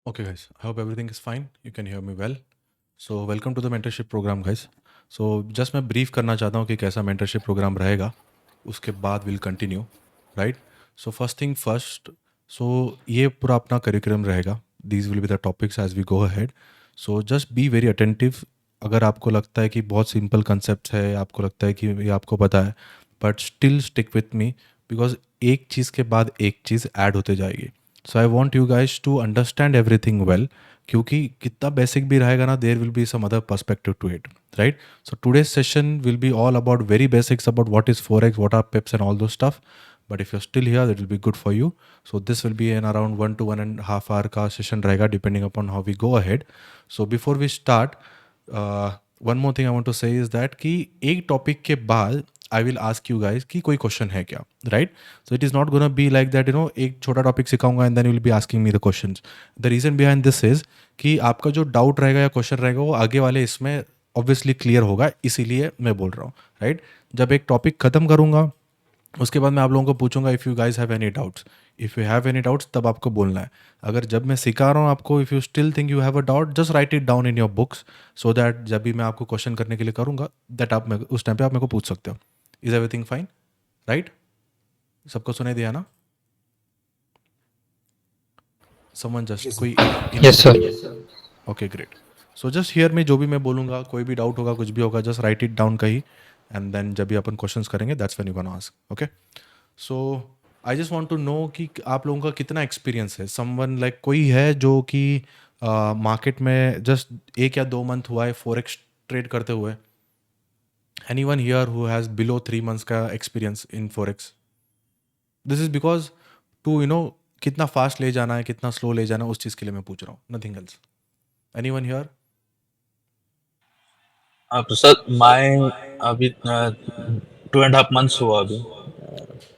Okay, guys. I hope everything is fine. You can hear me well. So, welcome to the mentorship program, guys. So, just मैं brief करना चाहता हूँ कि कैसा mentorship program रहेगा. उसके बाद we'll continue, right? So, first thing first. So, ये पूरा अपना curriculum रहेगा. These will be the topics as we go ahead. So, just be very attentive. अगर आपको लगता है कि बहुत simple concepts है, आपको लगता है कि ये आपको पता है, but still stick with me because एक चीज़ के बाद एक चीज़ add होते जाएगी. So I want you guys to understand everything well, क्योंकि कितना बेसिक भी रहेगा ना, there will be some other perspective to it, right? So today's session will be all about very basics about what is forex, what are pips and all those stuff. But if you still here that will be good for you. So this will be an around 1 to 1.5 hour का session रहेगा, depending upon how we go ahead. So before we start, one more thing I want to say is that कि एक topic के बाद I will ask you guys कि कोई question है क्या, right? So it is not gonna be like that, एक छोटा टॉपिक सिखाऊंगा and then you will be asking me the questions. The reason behind this is कि आपका जो डाउट रहेगा या क्वेश्चन रहेगा वो आगे वाले इसमें ऑब्वियसली क्लियर होगा, इसीलिए मैं बोल रहा हूँ, राइट? जब एक टॉपिक ख़त्म करूँगा उसके बाद मैं आप लोगों को पूछूंगा if you guys have any doubts. If you have any doubts तब आपको बोलना है. अगर जब मैं सिखा रहा हूँ आपको, if you still think you have a doubt, just write it down in your books, so that जब भी मैं आपको क्वेश्चन करने के लिए करूँगा दैट आप उस टाइम पे आप मेरे को पूछ सकते हो. Is everything fine, right? सबको सुनाई दिया ना? Someone just Yes, sir. कोई Yes, input sir. They. Okay great. So just here में जो भी मैं बोलूँगा, कोई भी डाउट होगा, कुछ भी होगा, जस्ट राइट इट डाउन कहीं, एंड देन जब भी अपन क्वेश्चंस करेंगे that's when you can ask. Okay. So I just want to know कि आप लोगों का कितना एक्सपीरियंस है. समवन लाइक कोई है जो कि मार्केट में जस्ट 1 या 2 मंथ हुआ है फॉरेक्स ट्रेड करते हुए? Anyone here who has below 3 months का experience in forex? This is because to कितना फास्ट ले जाना है, कितना स्लो ले जाना है, उस चीज़ के लिए मैं पूछ रहा हूँ, नथिंग एल्स. Anyone here? तो सर मैं अभी 2.5 months हुआ अभी.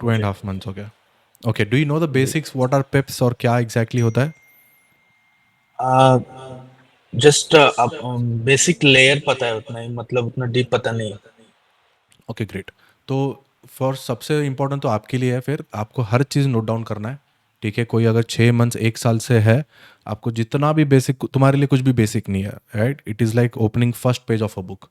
2.5 months हो गया. Okay. Do you know the basics, what are pips और क्या एग्जैक्टली होता है? जस्ट बेसिक लेयर पता है, उतना ही, मतलब उतना डीप पता नहीं. Okay great. तो फॉर सबसे इम्पोर्टेंट तो आपके लिए है, फिर आपको हर चीज़ नोट डाउन करना है, ठीक है? कोई अगर 6 मंथ्स 1 साल से है, आपको जितना भी बेसिक, तुम्हारे लिए कुछ भी बेसिक नहीं है, right? It is like opening first page of a book.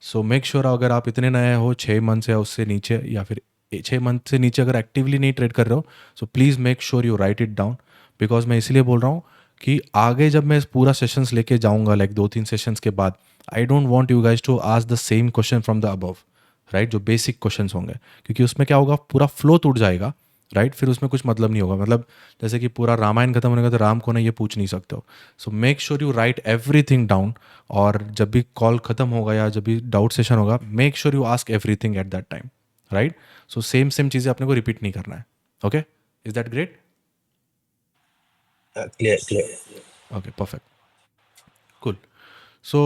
So make sure अगर आप इतने नए हो, 6 मंथ्स या उससे नीचे, या फिर 6 मंथ से नीचे अगर एक्टिवली नहीं ट्रेड कर रहे हो, so please make sure you right it down. Because मैं इसलिए बोल रहा हूँ कि आगे जब मैं पूरा सेशंस लेके जाऊँगा, लाइक 2-3 सेशंस के बाद, I don't want you guys to ask the same question from the above, right? जो बेसिक क्वेश्चंस होंगे, क्योंकि उसमें क्या होगा, पूरा फ्लो टूट जाएगा, राइट? फिर उसमें कुछ मतलब नहीं होगा. मतलब जैसे कि पूरा रामायण खत्म होने का तो राम को ना ये पूछ नहीं सकते हो. So make sure you right everything down. और जब भी कॉल खत्म होगा या जब भी डाउट सेशन होगा, make sure you ask everything at that time, right? So same same चीज़ें अपने को रिपीट नहीं करना है. Okay, is that great? Clear. Okay, perfect. Cool. So,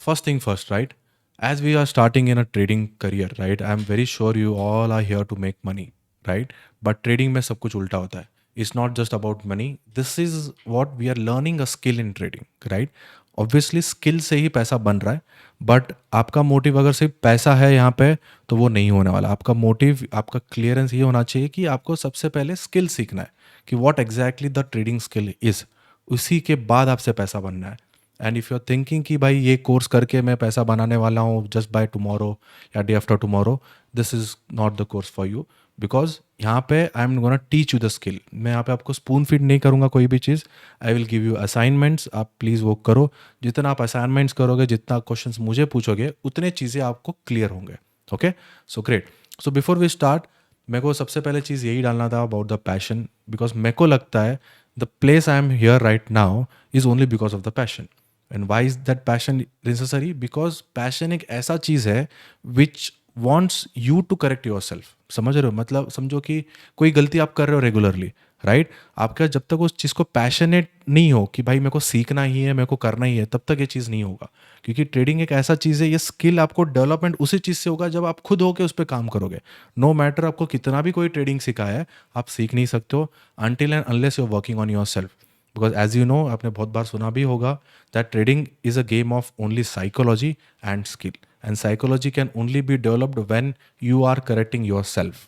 first thing first, right? As we are starting in a trading career, right? I'm very sure you all are here to make money, right? But trading में सब कुछ उल्टा होता है. It's not just about money. This is what we are learning a skill in trading, right? Obviously, skill से ही पैसा बन रहा है. बट आपका मोटिव अगर सिर्फ पैसा है यहाँ पे, तो वो नहीं होने वाला. आपका मोटिव, आपका क्लियरेंस ये होना चाहिए कि आपको सबसे पहले स्किल सीखना है कि what exactly the trading skill is. उसी के बाद आपसे पैसा बनना है. And if you are thinking कि भाई ये कोर्स करके मैं पैसा बनाने वाला हूँ जस्ट बाय टुमारो या day after tomorrow, this is not the course for you. Because यहाँ पे आई am gonna teach you the skill. मैं यहाँ पे आपको स्पून फीड नहीं करूँगा कोई भी चीज़. I will give you assignments, आप प्लीज़ वो करो. जितना आप असाइनमेंट्स करोगे, जितना क्वेश्चंस मुझे पूछोगे, उतने चीज़ें आपको क्लियर होंगे. Okay, so great. So before we start, मेरे को सबसे पहले चीज़ यही डालना था अबाउट द पैशन. बिकॉज मेरे को लगता है the place I am here right now is only because of the passion. And why is that passion necessary? Because passion एक ऐसा चीज़ है which wants you to correct yourself. समझ रहे हो? मतलब समझो कि कोई गलती आप कर रहे हो रेगुलरली, राइट? आपका जब तक उस चीज़ को पैशनेट नहीं हो कि भाई मेरे को सीखना ही है, मेरे को करना ही है, तब तक ये चीज़ नहीं होगा. क्योंकि ट्रेडिंग एक ऐसा चीज़ है, ये स्किल आपको डेवलपमेंट उसी चीज़ से होगा जब आप खुद होके उस पर काम करोगे. नो मैटर आपको कितना भी कोई ट्रेडिंग सिखाया है, आप सीख नहीं सकते हो until and unless you are working on yourself. Because as you know, आपने बहुत बार सुना भी होगा that trading is a game of only psychology and skill, and psychology can only be developed when you are correcting yourself.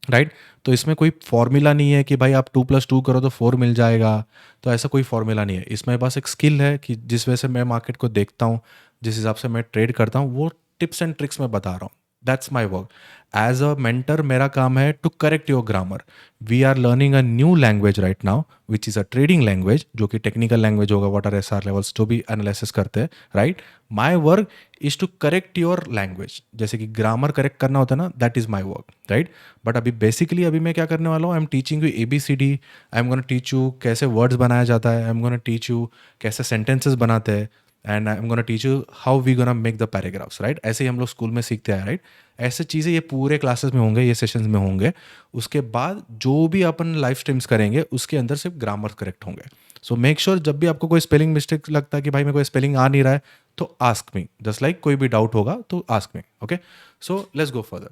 Right? तो इसमें कोई formula नहीं है कि भाई आप 2+2 करो तो 4 मिल जाएगा, तो ऐसा कोई फॉर्मूला नहीं है। इसमें बस एक स्किल है कि जिस वजह से मैं मार्केट को देखता हूँ, जिस हिसाब से मैं ट्रेड करता हूँ, वो टिप्स एंड ट्रिक्स मैं बता रहा हूँ। That's my work. As a mentor मेरा काम है to correct your grammar. We are learning a new language right now, which is a trading language, जो कि टेक्निकल लैंग्वेज होगा, व्हाट आर SR लेवल्स जो भी एनालिसिस करते हैं, right? My work is to correct your language, जैसे कि grammar correct करना होता है ना, that is my work, right? But अभी बेसिकली अभी मैं क्या करने वाला हूँ, I am teaching you ABCD। I am gonna teach you कैसे वर्ड्स बनाया जाता है, I am gonna teach you कैसे सेंटेंसेस बनाते हैं, and I am gonna teach you how we gonna make the paragraphs, right? ऐसे ही हम लोग स्कूल में सीखते हैं, राइट? ऐसे चीज़ें ये पूरे क्लासेस में होंगे, ये सेशंस में होंगे। उसके बाद जो भी अपन लाइव स्ट्रीम्स करेंगे उसके अंदर सिर्फ ग्रामर करेक्ट होंगे। सो मेक श्योर जब भी आपको कोई स्पेलिंग मिस्टेक लगता है कि भाई मेरे को स्पेलिंग आ नहीं रहा है, तो आस्क मी, जस्ट लाइक कोई भी डाउट होगा तो ask me, okay? So let's go further.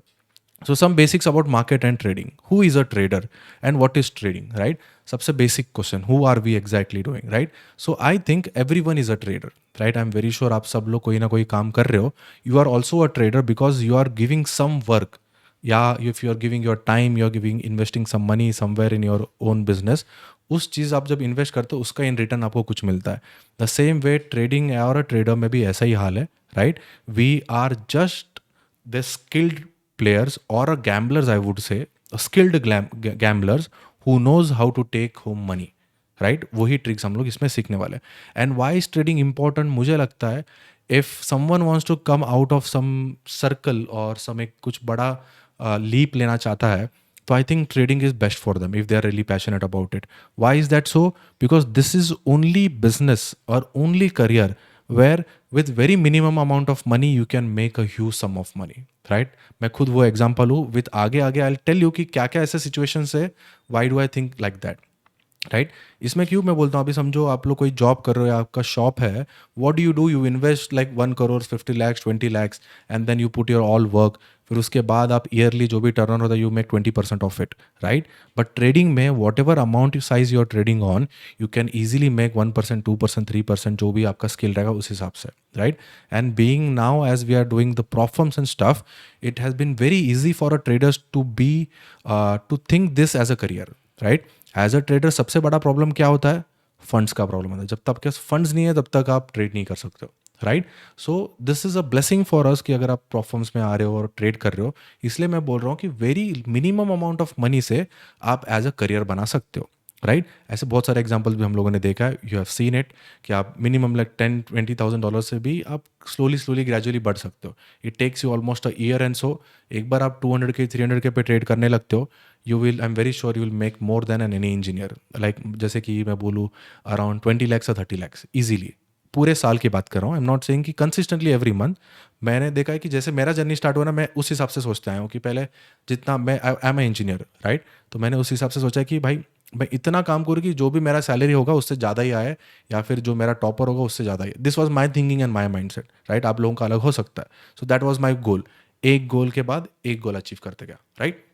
So some basics about market and trading. Who is a trader and what is trading, right? सबसे basic question, who are we exactly doing, right? So I think everyone is a trader, right? I'm very sure आप सब लोग कोई ना कोई काम कर रहे हो. You are also a trader because you are giving some work. Yeah, if you are giving your time, you are giving investing some money somewhere in your own business. उस चीज़ आप जब इन्वेस्ट करते हो उसका इन रिटर्न आपको कुछ मिलता है. द सेम वे ट्रेडिंग और ट्रेडर में भी ऐसा ही हाल है, right? We are just the skilled players or a gamblers, I would say, skilled gamblers who knows how to take home money, right? वही ट्रिक्स हम लोग इसमें सीखने वाले हैं. And why is trading important मुझे लगता है, if someone wants to come out of some circle और सम एक कुछ बड़ा लीप लेना चाहता है, तो I think trading is best for them if they are really passionate about it. Why is that so? Because this is only business और only career where with very minimum amount of money you can make a huge sum of money, right? मैं खुद वो example हूँ. With आगे आगे I tell you कि क्या क्या ऐसे सिचुएशन है, why do I think like that, right? इसमें क्यों मैं बोलता हूँ, अभी समझो आप लोग कोई जॉब कर रहे हो या आपका शॉप है, what do you invest like 1 crore 50 lakhs 20 lakhs and then you put your all work. फिर उसके बाद आप ईयरली जो भी टर्न होता है you make 20% of it, right? But trading में whatever amount size you are trading on, you can easily make 1% 2% 3%, जो भी आपका स्किल रहेगा उस हिसाब से, right? And being now as we are doing the prop firms and stuff, it has been very easy for a traders to be to think this as a career, right? As a trader सबसे बड़ा problem क्या होता है? Funds का problem होता है. जब तक आपके पास फंड्स नहीं है तब तक आप ट्रेड नहीं कर सकते हो, right? So this is a blessing for us कि अगर आप प्रॉफर्म्स में आ रहे हो और ट्रेड कर रहे हो. इसलिए मैं बोल रहा हूँ कि very minimum amount of money से आप एज अ करियर बना सकते हो, राइट? ऐसे बहुत सारे एग्जाम्पल्स भी हम लोगों ने देखा है, यू हैव सीन इट, कि आप मिनिमम लाइक $10,000-20,000 से भी आप स्लोली स्लोली ग्रेजुअली बढ़ सकते हो. It takes you almost a year. And so एक बार आप 200K 300K पे ट्रेड करने लगते हो, you will, I am very sure you will make more than an any engineer. Like जैसे कि मैं बोलूँ around 20 lakhs or 30 lakhs easily. पूरे साल की बात कर रहा हूँ. आई एम नॉट सेइंग कि कंसिस्टेंटली एवरी मंथ. मैंने देखा है कि जैसे मेरा जर्नी स्टार्ट हुआ ना, मैं उस हिसाब से सोचते आया हूँ कि पहले जितना मैं, I am a engineer, right? तो मैंने उस हिसाब से सोचा कि भाई मैं इतना काम करूँ कि जो भी मेरा सैलरी होगा उससे ज़्यादा ही आए, या फिर जो मेरा टॉपर होगा उससे ज़्यादा ही. This was my thinking and my mindset, right? आप लोगों का अलग हो सकता है. So that was my goal. एक गोल के बाद एक गोल अचीव करते गया, right?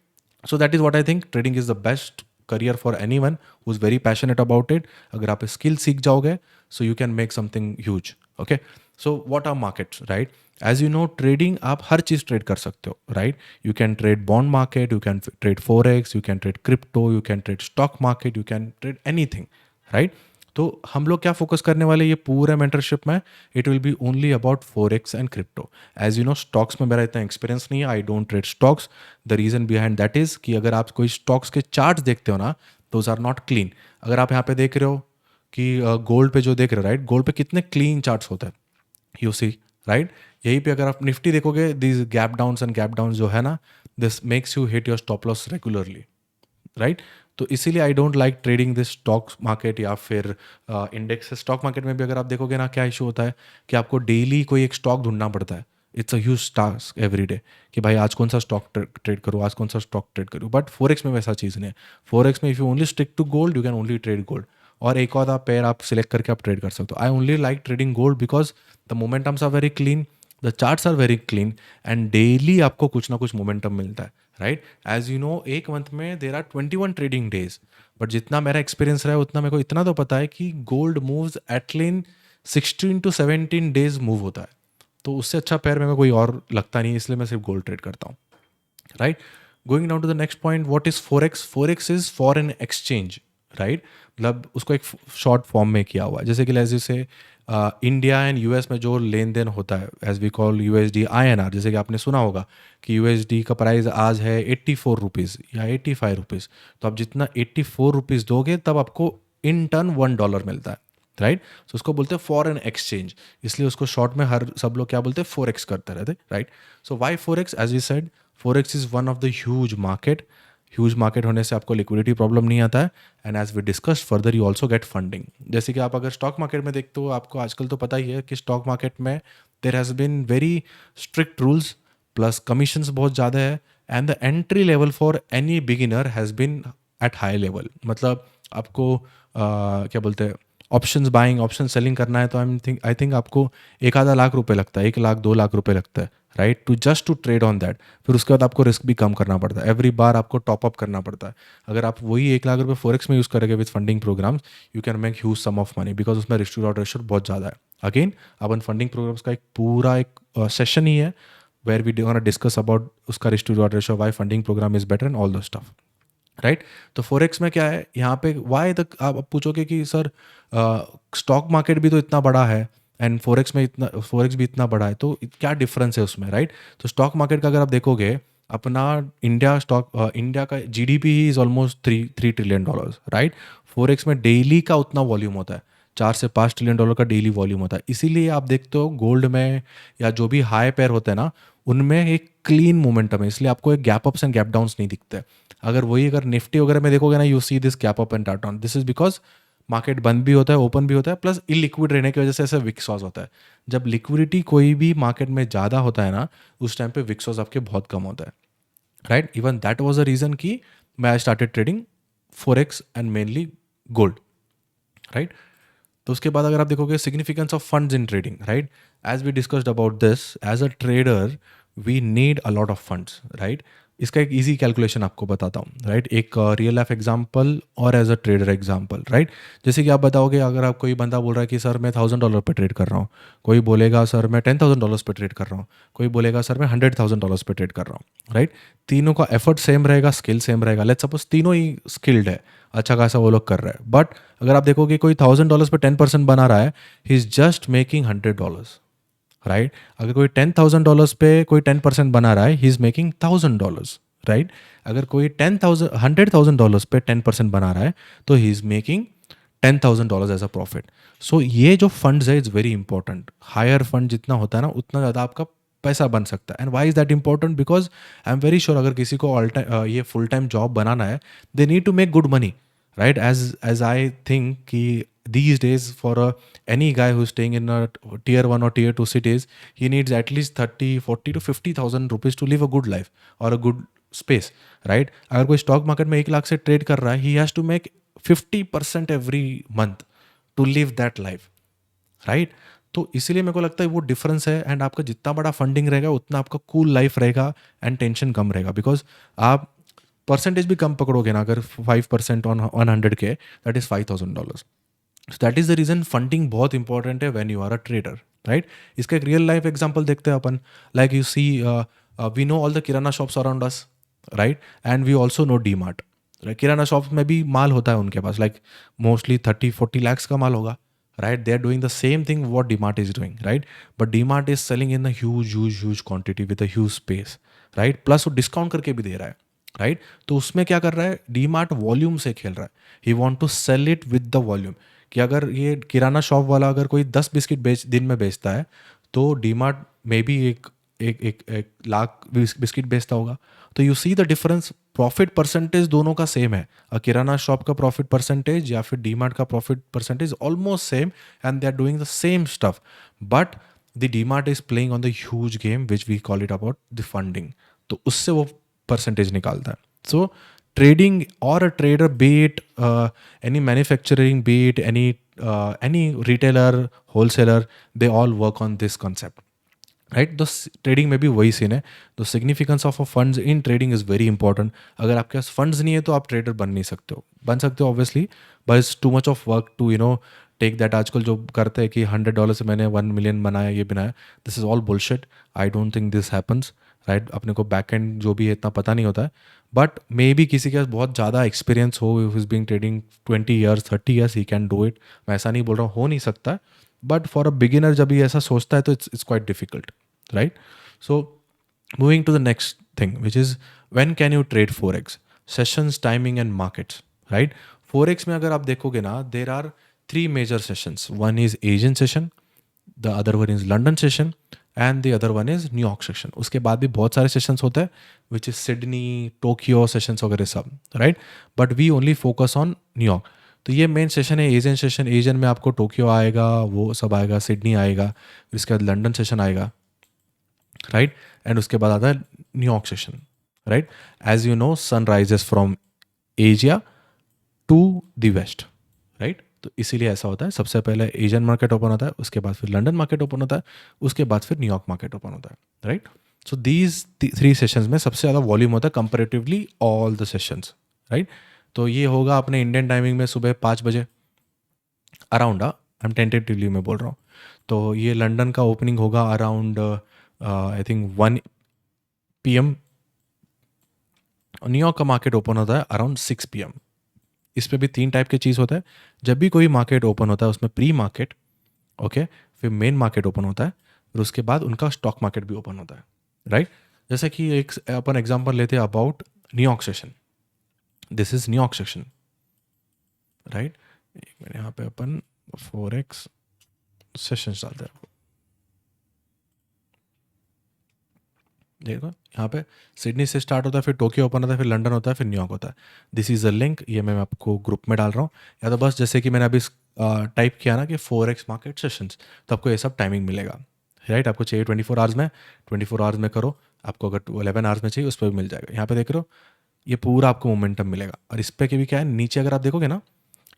So that is what I think trading is the best career for anyone who is very passionate about it. अगर आप स्किल सीख जाओगे, so you can make something huge, okay? So what are markets, right? As you know, trading आप हर चीज़ trade कर सकते हो, right? You can trade bond market, you can trade forex, you can trade crypto, you can trade stock market, you can trade anything, right? तो हम लोग क्या फोकस करने वाले ये पूरे मेंटरशिप में, it will be only about forex and crypto. As you know, stocks में मेरा इतना एक्सपीरियंस नहीं है, I don't trade stocks. The reason behind that is कि अगर आप कोई स्टॉक्स के चार्ट्स देखते हो ना, दोज आर नॉट क्लीन. अगर आप यहाँ पे देख रहे हो कि गोल्ड पे जो देख रहे हो, राइट, गोल्ड पे कितने क्लीन चार्ट्स होते हैं, यू सी, राइट? यहीं पे अगर आप निफ्टी देखोगे, this gap downs and gap downs जो है ना, this makes you hit your stop loss regularly, right? तो इसीलिए I don't like trading this stock market या फिर इंडेक्स. स्टॉक मार्केट में भी अगर आप देखोगे ना, क्या इशू होता है कि आपको डेली कोई एक स्टॉक ढूंढना पड़ता है. It's a huge task every day कि भाई आज कौन सा स्टॉक ट्रेड करूँ, आज कौन सा स्टॉक ट्रेड करूँ. बट फोरेक्स में वैसा चीज़ नहीं है. फोरेक्स में if you only stick to gold, you can only trade gold. और एक और आप पेयर आप सिलेक्ट करके आप ट्रेड कर सकते हो. I only like trading gold because the momentums are very clean, the charts are very clean, and daily आपको कुछ ना कुछ मोमेंटम मिलता है, राइट? एज यू नो, एक मंथ में there are 21 trading days. But जितना मेरा एक्सपीरियंस रहा है उतना मेरे को इतना तो पता है कि gold moves at least 16 to 17 days move होता है. तो उससे अच्छा पेयर मेरे को कोई और लगता नहीं, इसलिए मैं सिर्फ गोल्ड ट्रेड करता हूँ, right? Going down to the next point, what is forex? Forex is foreign exchange, right? मतलब उसको एक शॉर्ट फॉर्म में किया हुआ है, जैसे कि as you say India and US में जो लेन देन होता है, as we call USD INR, जैसे कि आपने सुना होगा कि यूएसडी का प्राइस आज है 84 रुपीज़ या 85 रुपीज़, तो आप जितना 84 रुपीज़ दोगे तब आपको इन टर्न $1 मिलता है, राइट? तो उसको बोलते हैं फॉरेन एक्सचेंज, इसलिए उसको शॉर्ट में हर सब लोग क्या बोलते हैं, फोरेक्स करते रहते, right? So why forex? As we said, forex is one of the huge market होने से आपको लिक्विडिटी प्रॉब्लम नहीं आता है, and as we discuss further you also get funding. जैसे कि आप अगर स्टॉक मार्केट में देखते हो, आपको आजकल तो पता ही है कि स्टॉक मार्केट में there has been very strict rules, plus commissions बहुत ज़्यादा है, and the entry level for any beginner has been at high level. मतलब आपको क्या बोलते हैं, ऑप्शंस बाइंग, ऑप्शन सेलिंग करना है तो आई थिंक आपको एक आधा लाख रुपए लगता है, 1 लाख 2 लाख रुपए लगता है, right? To trade on that. फिर उसके बाद आपको रिस्क भी कम करना पड़ता है, एवरी बार आपको टॉप अप करना पड़ता है। अगर आप वही 1 लाख रुपए फोरेक्स में यूज़ करेंगे with funding programs, you can make huge sum of money, because उसमें रिस्क टू रिवॉर्ड रेशियो बहुत ज़्यादा है। अगेन अपन फंडिंग प्रोग्राम्स का एक पूरा एक सेशन ही है where we gonna discuss about उसका risk to reward ratio, why funding program is better and all those stuff, right? तो फोरेक्स में क्या है यहाँ पे, वाई तक आप पूछोगे कि सर स्टॉक मार्केट भी तो इतना बड़ा है एंड फोरेक्स भी इतना बड़ा है, तो क्या डिफरेंस है उसमें, राइट? तो स्टॉक मार्केट का अगर आप देखोगे, अपना इंडिया का GDP he is almost three trillion dollars, right? Forex में डेली का उतना वॉल्यूम होता है, 4 से 5 ट्रिलियन डॉलर का डेली वॉल्यूम होता है। इसीलिए आप देखते हो गोल्ड में या जो भी हाई पेयर होते हैं ना, उनमें एक क्लीन मोमेंटम है, इसलिए आपको एक gap ups and gap downs नहीं दिखते। अगर निफ्टी वगैरह में देखोगे ना, you see this gap up and down down, this is because market बंद भी होता है, ओपन भी होता है, प्लस इलिक्विड रहने की वजह से ऐसे विक्सॉस होता है। जब लिक्विडिटी कोई भी मार्केट में ज़्यादा होता है ना, उस टाइम पे विक्सॉस आपके बहुत कम होता है, right? Even that was a reason कि मैं I started trading forex and mainly gold, right? तो उसके बाद अगर आप देखोगे significance of funds in trading, right? As we discussed about this, as a trader we need a lot of funds, right? इसका एक इजी कैलकुलेशन आपको बताता हूँ, राइट? एक रियल लाइफ एग्जांपल और as a trader example, right? जैसे कि आप बताओगे, अगर आप कोई बंदा बोल रहा है कि सर मैं $1,000 पे ट्रेड कर रहा हूँ, कोई बोलेगा सर मैं $10,000 पे ट्रेड कर रहा हूँ, कोई बोलेगा सर मैं $100,000 पे ट्रेड कर रहा हूँ, राइट? तीनों का एफर्ट सेम रहेगा, स्किल सेम रहेगा, लेट्स सपोज तीनों ही स्किल्ड है, अच्छा खासा वो लोग कर रहे हैं, बट अगर आप देखोगे कोई $1,000 पे 10% बना रहा है, he is just making $100, right? अगर कोई $10,000 पे कोई 10% बना रहा है, ही इज मेकिंग $1,000, राइट? अगर कोई $100,000 पे 10% बना रहा है, तो he is making $10,000 as a profit. So ये जो फंड्स है is very important. Higher fund जितना होता है ना, उतना ज़्यादा आपका पैसा बन सकता है। And why is that important? Because I am very sure अगर किसी को ये फुल टाइम जॉब बनाना है, they need to make good money, right? As I think ki these days for any guy who's staying in a tier 1 or tier 2 cities, he needs at least 30 40 to 50,000 rupees to live a good life or a good space, right? अगर कोई stock market में 1 लाख से trade कर रहा है, he has to make 50% every month to live that life, right? तो इसीलिए मेरे को लगता है वो डिफरेंस है। एंड आपका जितना बड़ा फंडिंग रहेगा उतना आपका कूल लाइफ रहेगा एंड टेंशन कम रहेगा, बिकॉज आप परसेंटेज भी कम पकड़ोगे ना। अगर 5% on 100K, that is $5,000। So that is the reason funding बहुत इंपॉर्टेंट है when you are a trader, right? इसका एक रियल लाइफ एग्जांपल देखते हैं अपन। Like you see, we know all the kirana shops around us, right? And we also know D Mart. Kirana shops में भी माल होता है उनके पास, लाइक मोस्टली 30-40 lakhs का माल होगा, right? They are doing the same thing what DMart is doing, right? But DMart is selling in a huge quantity with a huge space, right? Plus वो discount करके भी दे रहा है, राइट? तो उसमें क्या कर रहा है, डीमार्ट वॉल्यूम से खेल रहा है। He want to sell it with the volume, कि अगर ये किराना शॉप वाला अगर कोई 10 बिस्किट दिन में बेचता है, तो डीमार्ट में भी एक लाख बिस्किट बेचता होगा। तो you see the difference, profit percentage दोनों का सेम है। किराना शॉप का प्रॉफिट परसेंटेज या फिर डीमार्ट का profit percentage almost same, and they are doing the same stuff, but the DMart is playing on the huge game which we call it about the funding. तो उससे वो परसेंटेज निकालता है। सो ट्रेडिंग और a trader, be it any manufacturing, be it any retailer, wholesaler, they all work on this concept, right? तो trading में भी वही सीन है। तो significance of a funds in trading is very important. अगर आपके पास funds नहीं है तो आप ट्रेडर बन नहीं सकते हो। बन सकते हो obviously, but it's too much of work to take that, आजकल जो करते हैं कि $100 से मैंने 1 million बनाया, ये बनाया, this is all bullshit. I don't think this happens, right. अपने को बैक एंड जो भी है इतना पता नहीं होता है, बट मे बी किसी के पास बहुत ज़्यादा एक्सपीरियंस हो, is being trading 20 years 30 years, he can do it. मैं ऐसा नहीं बोल रहा हूँ हो नहीं सकता, बट फॉर अ बिगिनर जब ये ऐसा सोचता है तो it's quite difficult, right. So moving to the next thing, which is when can you trade forex? Sessions, timing and markets, right? Forex में अगर आप देखोगे ना, there are 3 major sessions. One is Asian session, the other one is London session and the other one is New York session. उसके बाद भी बहुत सारे sessions होते हैं, which is Sydney, Tokyo sessions वगैरह सब, right? But we only focus on New York. तो ये मेन सेशन है एशियन सेशन. एशियन में आपको टोक्यो आएगा, वो सब आएगा, सिडनी आएगा, इसके बाद लंदन सेशन आएगा, राइट. एंड उसके बाद आता है New York session, right. As you know, sun rises from Asia to the west, right. तो इसीलिए ऐसा होता है, सबसे पहले एशियन मार्केट ओपन होता है, उसके बाद फिर लंदन मार्केट ओपन होता है, उसके बाद फिर न्यूयॉर्क मार्केट ओपन होता है, राइट. सो दीज 3 सेशंस में सबसे ज़्यादा वॉल्यूम होता है comparatively all the sessions, right. तो ये होगा अपने इंडियन टाइमिंग में सुबह 5 बजे अराउंड. आई एम टेंटेटिवली मैं बोल रहा हूँ. तो ये लंदन का ओपनिंग होगा around I think 1 PM. New York का मार्केट ओपन होता है अराउंड 6 PM. इस पे भी 3 टाइप के चीज़ होता है. जब भी कोई मार्केट ओपन होता है उसमें प्री मार्केट, ओके, फिर मेन मार्केट ओपन होता है, फिर उसके बाद उनका स्टॉक मार्केट भी ओपन होता है, राइट. जैसे कि एक अपन एग्जांपल लेते हैं about New York session. This is New York session, right. एक मिनट, यहाँ पे अपन फोरेक्स सेशन डालते हैं. देखो यहाँ पे सिडनी से स्टार्ट होता है, फिर टोक्यो ओपन होता है, फिर लंदन होता है, फिर न्यूयॉर्क होता है. दिस इज़ अ लिंक, ये मैं आपको ग्रुप में डाल रहा हूँ. या तो बस जैसे कि मैंने अभी टाइप किया ना कि फोरेक्स मार्केट सेशंस, तो आपको ये सब टाइमिंग मिलेगा, राइट. आपको चाहिए 24 आवर्स में, 24 आवर्स में करो. आपको अगर 11 आवर्स में चाहिए उस पर भी मिल जाएगा. यहाँ पे देख रहे हो, ये पूरा आपको मोमेंटम मिलेगा. और इस पर के भी क्या है, नीचे अगर आप देखोगे ना,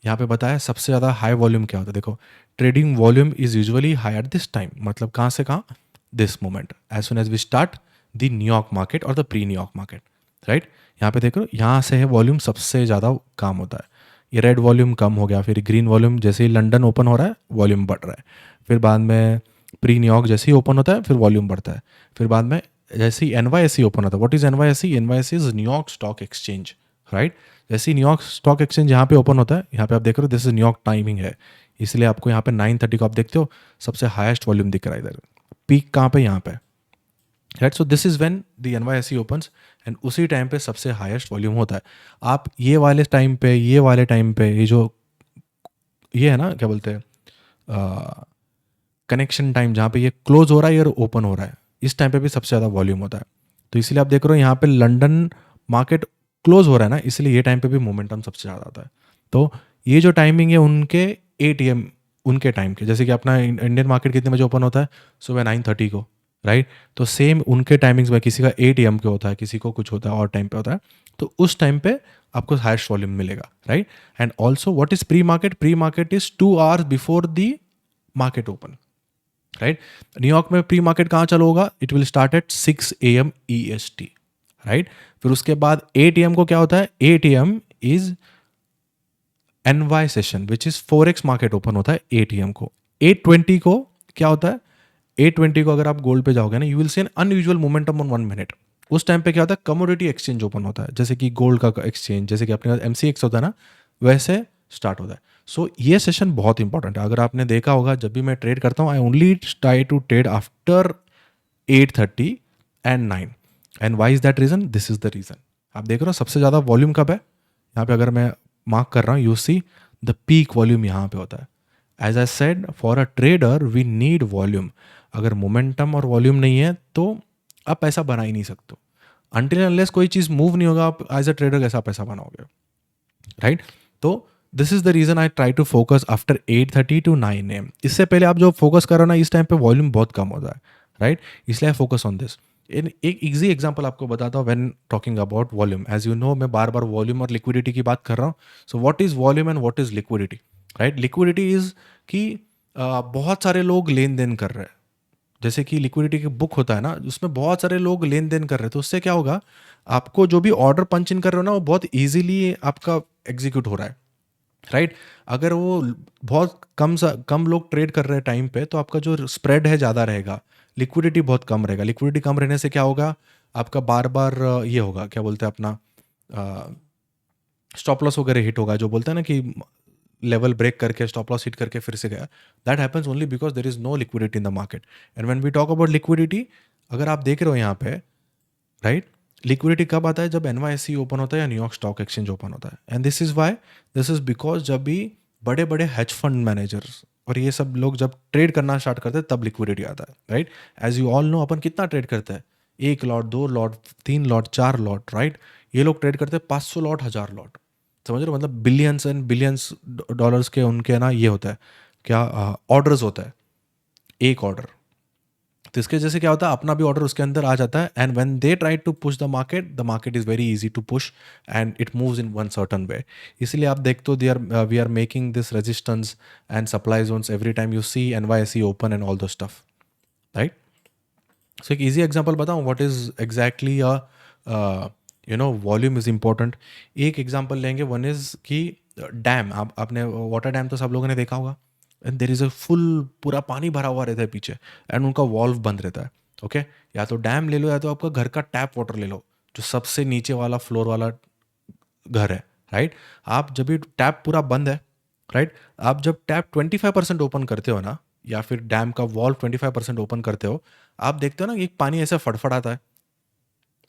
यहाँ पे बताया सबसे ज़्यादा हाई वॉल्यूम क्या होता है. देखो, trading volume is usually high at this time. मतलब कहाँ से कहाँ, this moment, as soon as we start the New York market और the pre New York market, right. यहाँ पे देखो, यहाँ से है वॉल्यूम सबसे ज़्यादा काम होता है. ये रेड वॉल्यूम कम हो गया, फिर ग्रीन वॉल्यूम जैसे ही लंदन ओपन हो रहा है वॉल्यूम बढ़ रहा है, फिर बाद में प्री न्यूयॉर्क जैसे ही ओपन होता है फिर वॉल्यूम बढ़ता है, फिर बाद में जैसे ही NYSE ओपन होता है. What is NYSE? NYSE is New York stock exchange, right. जैसे ही न्यूयॉर्क स्टॉक एक्सचेंज यहाँ पे ओपन होता है, यहाँ पे आप देख रहे हो दिस इज न्यूयॉर्क टाइमिंग है, इसलिए आपको यहाँ पे 9:30 को आप देखते हो सबसे हाईएस्ट वॉल्यूम दिख रहा है. इधर पीक कहाँ पे, यहाँ पे, right. So this is when the NYSE opens, and उसी टाइम पे सबसे हाईएस्ट वॉल्यूम होता है. आप ये वाले टाइम पे, ये वाले टाइम पे, ये जो ये है ना, क्या बोलते हैं, कनेक्शन टाइम, जहाँ पे ये क्लोज हो रहा है या ओपन हो रहा है, इस टाइम पे भी सबसे ज़्यादा वॉल्यूम होता है. तो इसलिए आप देख रहे हो यहाँ पे लंदन मार्केट क्लोज हो रहा है ना, इसलिए ये टाइम पे भी मोमेंटम सबसे ज़्यादा आता है. तो ये जो टाइमिंग है उनके 8 AM उनके टाइम के, जैसे कि अपना इंडियन मार्केट कितने बजे ओपन होता है, सुबह 9:30 को, राइट. तो सेम उनके टाइमिंग्स में किसी का 8 AM के होता है, किसी को कुछ होता है और टाइम पे होता है. तो उस टाइम पे आपको हाईएस्ट वॉल्यूम मिलेगा, right. And also what is pre market? Pre market is 2 hours before the market open, right. New York में प्री मार्केट कहाँ चालू होगा? It will start at 6 AM EST, right. फिर उसके बाद 8 AM को क्या होता है? 8 AM is NY session which is forex market open होता है 8 AM को. 8:20 को क्या होता है? 8:20 को अगर आप गोल्ड पे जाओगे ना, you will see an unusual momentum on 1 minute. उस टाइम पे क्या होता है? कमोडिटी एक्सचेंज ओपन होता है, जैसे कि गोल्ड का एक्सचेंज, जैसे कि अपने पास MCX होता है ना, वैसे स्टार्ट होता है. सो ये सेशन बहुत इंपॉर्टेंट है. अगर आपने देखा होगा, जब भी मैं ट्रेड करता हूँ, I only try to trade after 8:30 and 9. And why is that reason? This is the reason. आप देख रहे हो सबसे ज़्यादा वॉल्यूम कब है? यहाँ पे अगर मैं मार्क कर रहा हूँ, you see the peak volume यहाँ पे होता है. As I said, for a trader we need volume. अगर मोमेंटम और वॉल्यूम नहीं है तो आप पैसा बना ही नहीं सकते. अनटिल अनलेस कोई चीज़ मूव नहीं होगा, आप एज अ ट्रेडर कैसा पैसा बनाओगे, राइट. तो this is the reason I try to focus after 8:30 to 9 AM. इससे पहले आप जो फोकस करो ना, इस टाइम पे वॉल्यूम बहुत कम होता है, राइट. इसलिए फोकस ऑन दिस. एक इजी एग्जांपल आपको बताता हूँ when talking about volume. As you know, मैं बार बार वॉल्यूम और लिक्विडिटी की बात कर रहा हूँ. So what is volume and what is liquidity, right. Liquidity is कि बहुत सारे लोग लेन देन कर रहे हैं. जैसे कि लिक्विडिटी की बुक होता है ना, उसमें बहुत सारे लोग लेन देन कर रहे हैं, तो उससे क्या होगा, आपको जो भी ऑर्डर पंच इन कर रहे हो ना, वो बहुत ईजिली आपका एग्जीक्यूट हो रहा है, राइट। अगर वो बहुत कम लोग ट्रेड कर रहे हैं टाइम पे, तो आपका जो स्प्रेड है ज़्यादा रहेगा, लिक्विडिटी बहुत कम रहेगा। लिक्विडिटी कम रहने से क्या होगा, आपका बार बार ये होगा, क्या बोलते हैं अपना, स्टॉप लॉस वगैरह हिट होगा, जो बोलते हैं ना कि लेवल ब्रेक करके स्टॉप लॉस हिट करके फिर से गया। That happens only because there is no liquidity in the market. And when we talk about liquidity, अगर आप देख रहे हो यहाँ पे, राइट, लिक्विडिटी कब आता है, जब NYSE ओपन होता है या न्यूयॉर्क स्टॉक एक्सचेंज ओपन होता है। And this is why, this is because जब भी बड़े बड़े हेज फंड मैनेजर्स और ये सब लोग जब ट्रेड करना स्टार्ट करते हैं, तब लिक्विडिटी आता है, right. As you all know, अपन कितना ट्रेड करते हैं, 1 lot, 2 lot, 3 lot, 4 lot, right. ये लोग ट्रेड करते हैं 500 लॉट, 1000 लॉट, समझ रहे हो, मतलब बिलियंस एंड बिलियंस डॉलर्स के उनके ना ये होता है, क्या ऑर्डर्स होता है, एक ऑर्डर। तो इसके जैसे क्या होता है, अपना भी ऑर्डर उसके अंदर आ जाता है। And when they try to push the market is very easy to push, and it moves in one certain way. इसलिए आप देखते हो, they are we are making this resistance and supply zones every time you see NYSE open and all the stuff, right. So एक easy example बताऊं, what is exactly volume is important. एक example लेंगे, one is कि dam, आप आपने water dam तो सब लोगों ने देखा होगा, and there is a full, पूरा पानी भरा हुआ रहता है पीछे, एंड उनका वॉल्व बंद रहता है, ओके। या तो डैम ले लो, या तो आपका घर का टैप वाटर ले लो, जो सबसे नीचे वाला फ्लोर वाला घर है, राइट। आप जब भी टैप पूरा बंद है, राइट, आप जब टैप 25% ओपन करते हो ना, या फिर डैम का वॉल्व 25% ओपन करते हो, आप देखते हो ना कि पानी ऐसे फटफटाता है,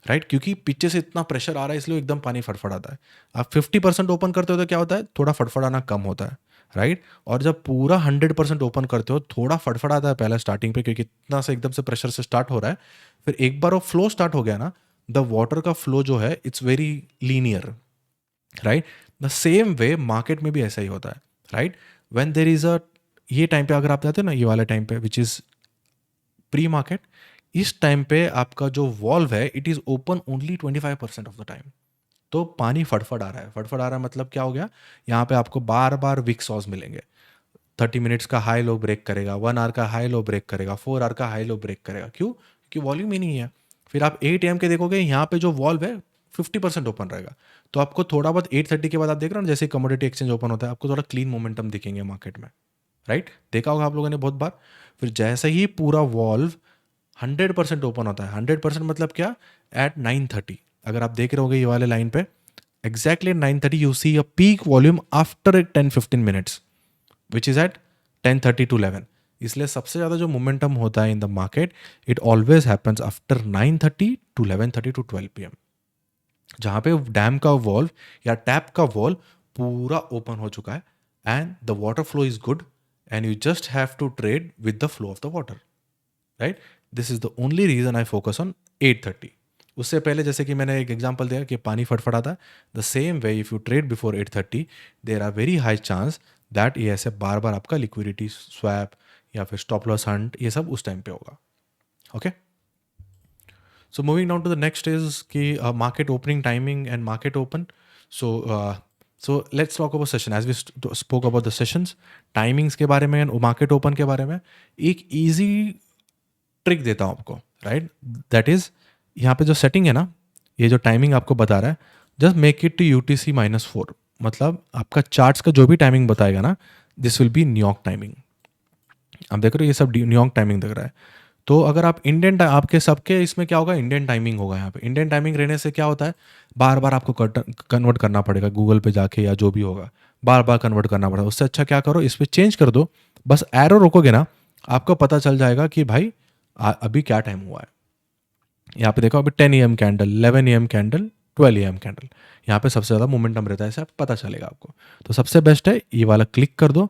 राइट, क्योंकि पीछे से इतना प्रेशर आ रहा है, इसलिए एकदम पानी फटफटाता है। आप 50% ओपन करते हो तो क्या होता है, थोड़ा फटफटाना कम होता है, राइट। और जब पूरा 100% ओपन करते हो, थोड़ा फटफटाता है पहले स्टार्टिंग पे, क्योंकि इतना से एकदम से प्रेशर से स्टार्ट हो रहा है। फिर एक बार वो फ्लो स्टार्ट हो गया ना, द वाटर का फ्लो जो है, it's very linear, right. The same way market में भी ऐसा ही होता है, राइट। व्हेन देर इज अ, ये टाइम पे अगर आप जाते हो ना, ये वाले टाइम पे विच इज प्री मार्केट, इस टाइम पे आपका जो वॉल्व है, it is open only 25% of the time. तो पानी फटफट आ रहा है, फटफट आ रहा है, मतलब क्या हो गया, यहाँ पे आपको बार बार विक सॉस मिलेंगे। 30 मिनट्स का हाई लो ब्रेक करेगा, 1 आवर का हाई लो ब्रेक करेगा, 4 आवर का हाई लो ब्रेक करेगा, क्यों, क्योंकि वॉल्यूम ही नहीं है। फिर आप 8 AM के देखोगे, यहाँ पे जो वॉल्व है 50% ओपन रहेगा। तो आपको थोड़ा बहुत 8:30 के बाद, आप देख रहे हो ना, जैसे कमोडिटी एक्सचेंज ओपन होता है, आपको थोड़ा क्लीन मोमेंटम दिखेंगे मार्केट में, राइट। देखा होगा आप लोगों ने बहुत बार। फिर जैसे ही पूरा वॉल्व 100% ओपन होता है, 100% मतलब क्या, एट 9:30, अगर आप देख रहे होगे ये वाले लाइन पे, exactly 9:30 you see a peak volume after 10-15 minutes, which is at 10:30 to 11। इसलिए सबसे ज़्यादा जो मोमेंटम होता है इन the market, it always happens after 9:30 to 11:30 to 12 PM, जहाँ पे डैम का वॉल्व या टैप का वॉल्व पूरा ओपन हो चुका है, and the water flow is good, and you just have to trade with the flow of the water, right. This is the only reason I focus on 8:30। उससे पहले जैसे कि मैंने एक एग्जांपल दिया कि पानी फटफटाता है, the same way if you trade before 8:30, there are very high chance that ये ऐसे बार बार आपका लिक्विडिटी स्वैप या फिर स्टॉप लॉस हंट, ये सब उस टाइम पे होगा, okay. So moving down to the next is कि market opening timing and market open. So let's talk about session, as we spoke about the sessions, timings के बारे में, मार्केट ओपन के बारे में। एक ईजी ट्रिक देता हूँ आपको, राइट, दैट इज, यहाँ पे जो सेटिंग है ना, ये जो टाइमिंग आपको बता रहा है, just make it to UTC-4, मतलब आपका चार्ट्स का जो भी टाइमिंग बताएगा ना, this will B New York timing. आप देख रहे हो ये सब न्यूयॉर्क टाइमिंग दिख रहा है। तो अगर आप इंडियन, आपके सबके इसमें क्या होगा, इंडियन टाइमिंग होगा। यहाँ पे इंडियन टाइमिंग रहने से क्या होता है, बार बार आपको कन्वर्ट करना पड़ेगा गूगल पे जाके, या जो भी होगा बार बार कन्वर्ट करना पड़ेगा। उससे अच्छा क्या करो, इस पर चेंज कर दो, बस एरो रोकोगे ना, आपको पता चल जाएगा कि भाई अभी क्या टाइम हुआ है। यहाँ पे देखो, अभी 10 AM candle, 11 AM candle, 12 AM candle, यहाँ पे सबसे ज़्यादा मोमेंटम रहता है, ऐसा पता चलेगा आपको। तो सबसे बेस्ट है ये वाला, क्लिक कर दो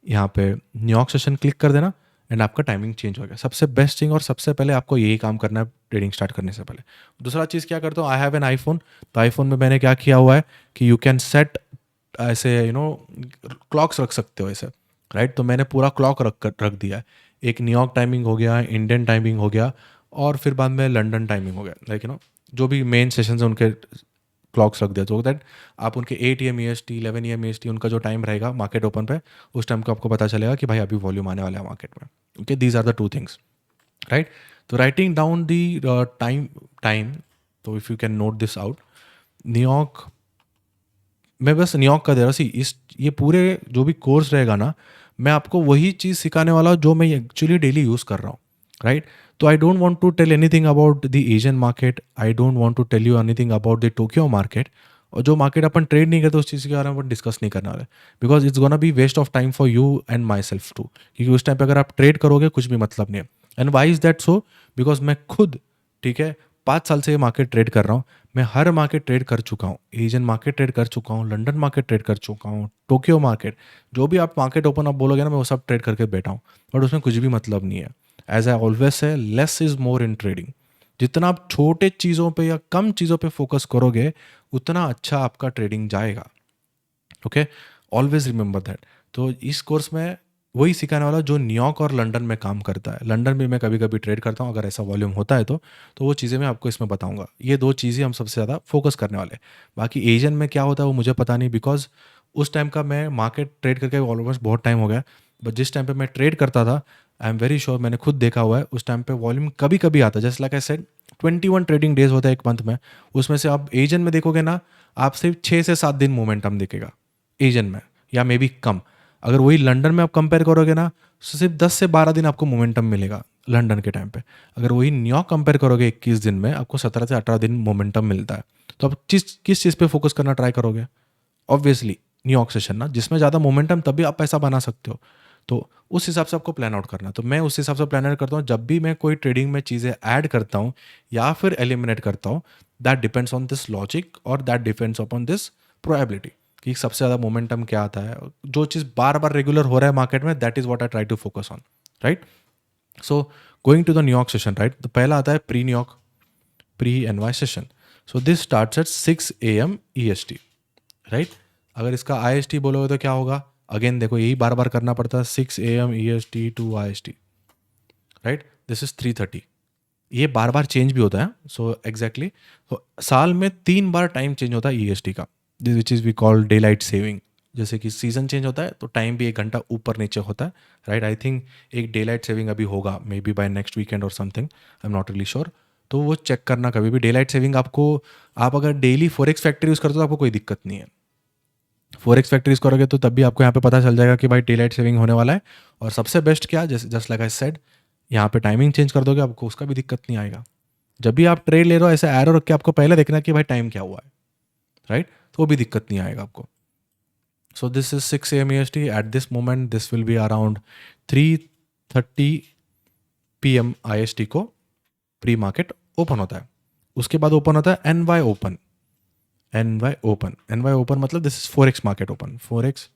यहाँ पे, न्यूयॉर्क सेशन क्लिक कर देना, एंड आपका टाइमिंग चेंज हो गया। सबसे बेस्ट थिंग, और सबसे पहले आपको यही काम करना है ट्रेडिंग स्टार्ट करने से पहले। दूसरा चीज़ क्या करता हूँ, आई हैव एन आईफोन, तो आईफोन में मैंने क्या किया हुआ है कि यू कैन सेट ऐसे, क्लॉक्स रख सकते हो ऐसे, राइट। तो मैंने पूरा क्लॉक रख दिया है। एक न्यूयॉर्क टाइमिंग हो गया, इंडियन टाइमिंग हो गया, और फिर बाद में लंदन टाइमिंग हो गया, लाइक जो भी मेन सेशन है उनके क्लॉक्स रख दिया, तो दैट आप उनके 8 AM EST, 11 AM EST, उनका जो टाइम रहेगा मार्केट ओपन पे, उस टाइम को आपको पता चलेगा कि भाई अभी वॉल्यूम आने वाला है मार्केट में, okay. These are the two things, right. तो राइटिंग डाउन दी टाइम, तो if you can note this out, New York मैं बस न्यूयॉर्क का दे रहा हूँ। सी इस ये पूरे जो भी कोर्स रहेगा ना, मैं आपको वही चीज़ सिखाने वाला हूँ जो मैं एक्चुअली डेली यूज़ कर रहा हूँ, राइट? तो I don't want to tell anything about the Asian market, I don't want to tell you anything about the Tokyo market. और जो मार्केट अपन ट्रेड नहीं करते उस चीज़ के बारे में अपन डिस्कस नहीं करने वाले, because it's gonna be waste of time for you and myself too, क्योंकि उस टाइम पे अगर आप ट्रेड करोगे कुछ भी मतलब नहीं है। And why is that so? Because मैं खुद, ठीक है, 5 साल से ये मार्केट ट्रेड कर रहा हूँ। मैं हर मार्केट ट्रेड कर चुका हूँ, एशियन मार्केट ट्रेड कर चुका हूँ, लंदन मार्केट ट्रेड कर चुका हूँ, टोक्यो मार्केट, जो भी आप मार्केट ओपन आप बोलोगे ना, मैं वो सब ट्रेड करके बैठा हूँ। बट उसमें कुछ भी मतलब नहीं है। As I always say, less is more in trading. जितना आप छोटे चीज़ों पे या कम चीज़ों पे फोकस करोगे, उतना अच्छा आपका ट्रेडिंग जाएगा। Okay, always remember that. तो इस कोर्स में वही सिखाने वाला जो न्यूयॉर्क और लंदन में काम करता है। लंदन में मैं कभी कभी ट्रेड करता हूँ, अगर ऐसा वॉल्यूम होता है तो वो चीज़ें मैं आपको इसमें बताऊंगा। ये 2 चीज़ें हम सबसे ज़्यादा फोकस करने वाले हैं। बाकी एशियन में क्या होता है वो मुझे पता नहीं, बिकॉज उस टाइम का मैं मार्केट ट्रेड करके ऑलमोस्ट बहुत टाइम हो गया। बट जिस टाइम पे मैं ट्रेड करता था, आई एम वेरी श्योर, मैंने खुद देखा हुआ है, उस टाइम पे वॉल्यूम कभी कभी आता है। Just like I said, 21 trading days होता है एक मंथ में। उसमें से आप एशियन में देखोगे ना, आप सिर्फ 6 से 7 दिन मोमेंटम दिखेगा एशियन में, या मे बी कम। अगर वही लंदन में आप कंपेयर करोगे ना, तो सिर्फ 10 से 12 दिन आपको मोमेंटम मिलेगा लंदन के टाइम पे। अगर वही न्यूयॉर्क कंपेयर करोगे 21 दिन में, आपको 17 से 18 दिन मोमेंटम मिलता है। तो आप किस चीज़ पे फोकस करना ट्राई करोगे? ऑब्वियसली न्यूयॉर्क सेशन ना, जिसमें ज़्यादा मोमेंटम, तभी आप पैसा बना सकते हो। तो उस हिसाब से आपको प्लान आउट करना। तो मैं उस हिसाब से प्लान आउट करता हूँ जब भी मैं कोई ट्रेडिंग में चीज़ें ऐड करता हूँ या फिर एलिमिनेट करता हूँ। That depends on this logic और that depends upon this probability, कि सबसे ज़्यादा मोमेंटम क्या आता है। जो चीज़ बार बार रेगुलर हो रहा है मार्केट में, that is what I try to focus on, right? So going to the New York session, right? तो पहला आता है pre New York, pre NY session. So this starts at 6 AM EST, right? अगर इसका IST बोलोगे तो क्या होगा? अगेन देखो, यही बार बार करना पड़ता है, 6 AM EST to IST, right? This is 3:30। ये बार बार चेंज भी होता है। सो एग्जैक्टली, तो साल में 3 बार टाइम चेंज होता है EST का, which is we call daylight saving. जैसे कि सीजन चेंज होता है तो टाइम भी 1 घंटा ऊपर नीचे होता है, राइट? आई थिंक एक डे लाइट सेविंग अभी होगा, maybe by next weekend और something, I am not really sure. तो वो चेक करना कभी भी। डे लाइट सेविंग आपको, आप अगर डेली फॉरेक्स फैक्ट्री यूज़ करते हो तो आपको कोई दिक्कत नहीं है। फॉरेक्स फैक्ट्रीज करोगे तो तब भी आपको यहाँ पे पता चल जाएगा कि भाई डे लाइट सेविंग होने वाला है। और सबसे बेस्ट क्या, जस्ट लाइक आई सेड, यहाँ पे टाइमिंग चेंज कर दोगे, आपको उसका भी दिक्कत नहीं आएगा। जब भी आप ट्रेड ले रहे हो, ऐसे एरो रख के आपको पहले देखना है कि भाई टाइम क्या हुआ है, राइट? तो वो भी दिक्कत नहीं आएगा आपको। सो this is 6 AM EST। At this moment this will be around 3:30 PM IST को प्री मार्केट ओपन होता है। उसके बाद ओपन होता है NY ओपन। NY ओपन मतलब this is forex market open, forex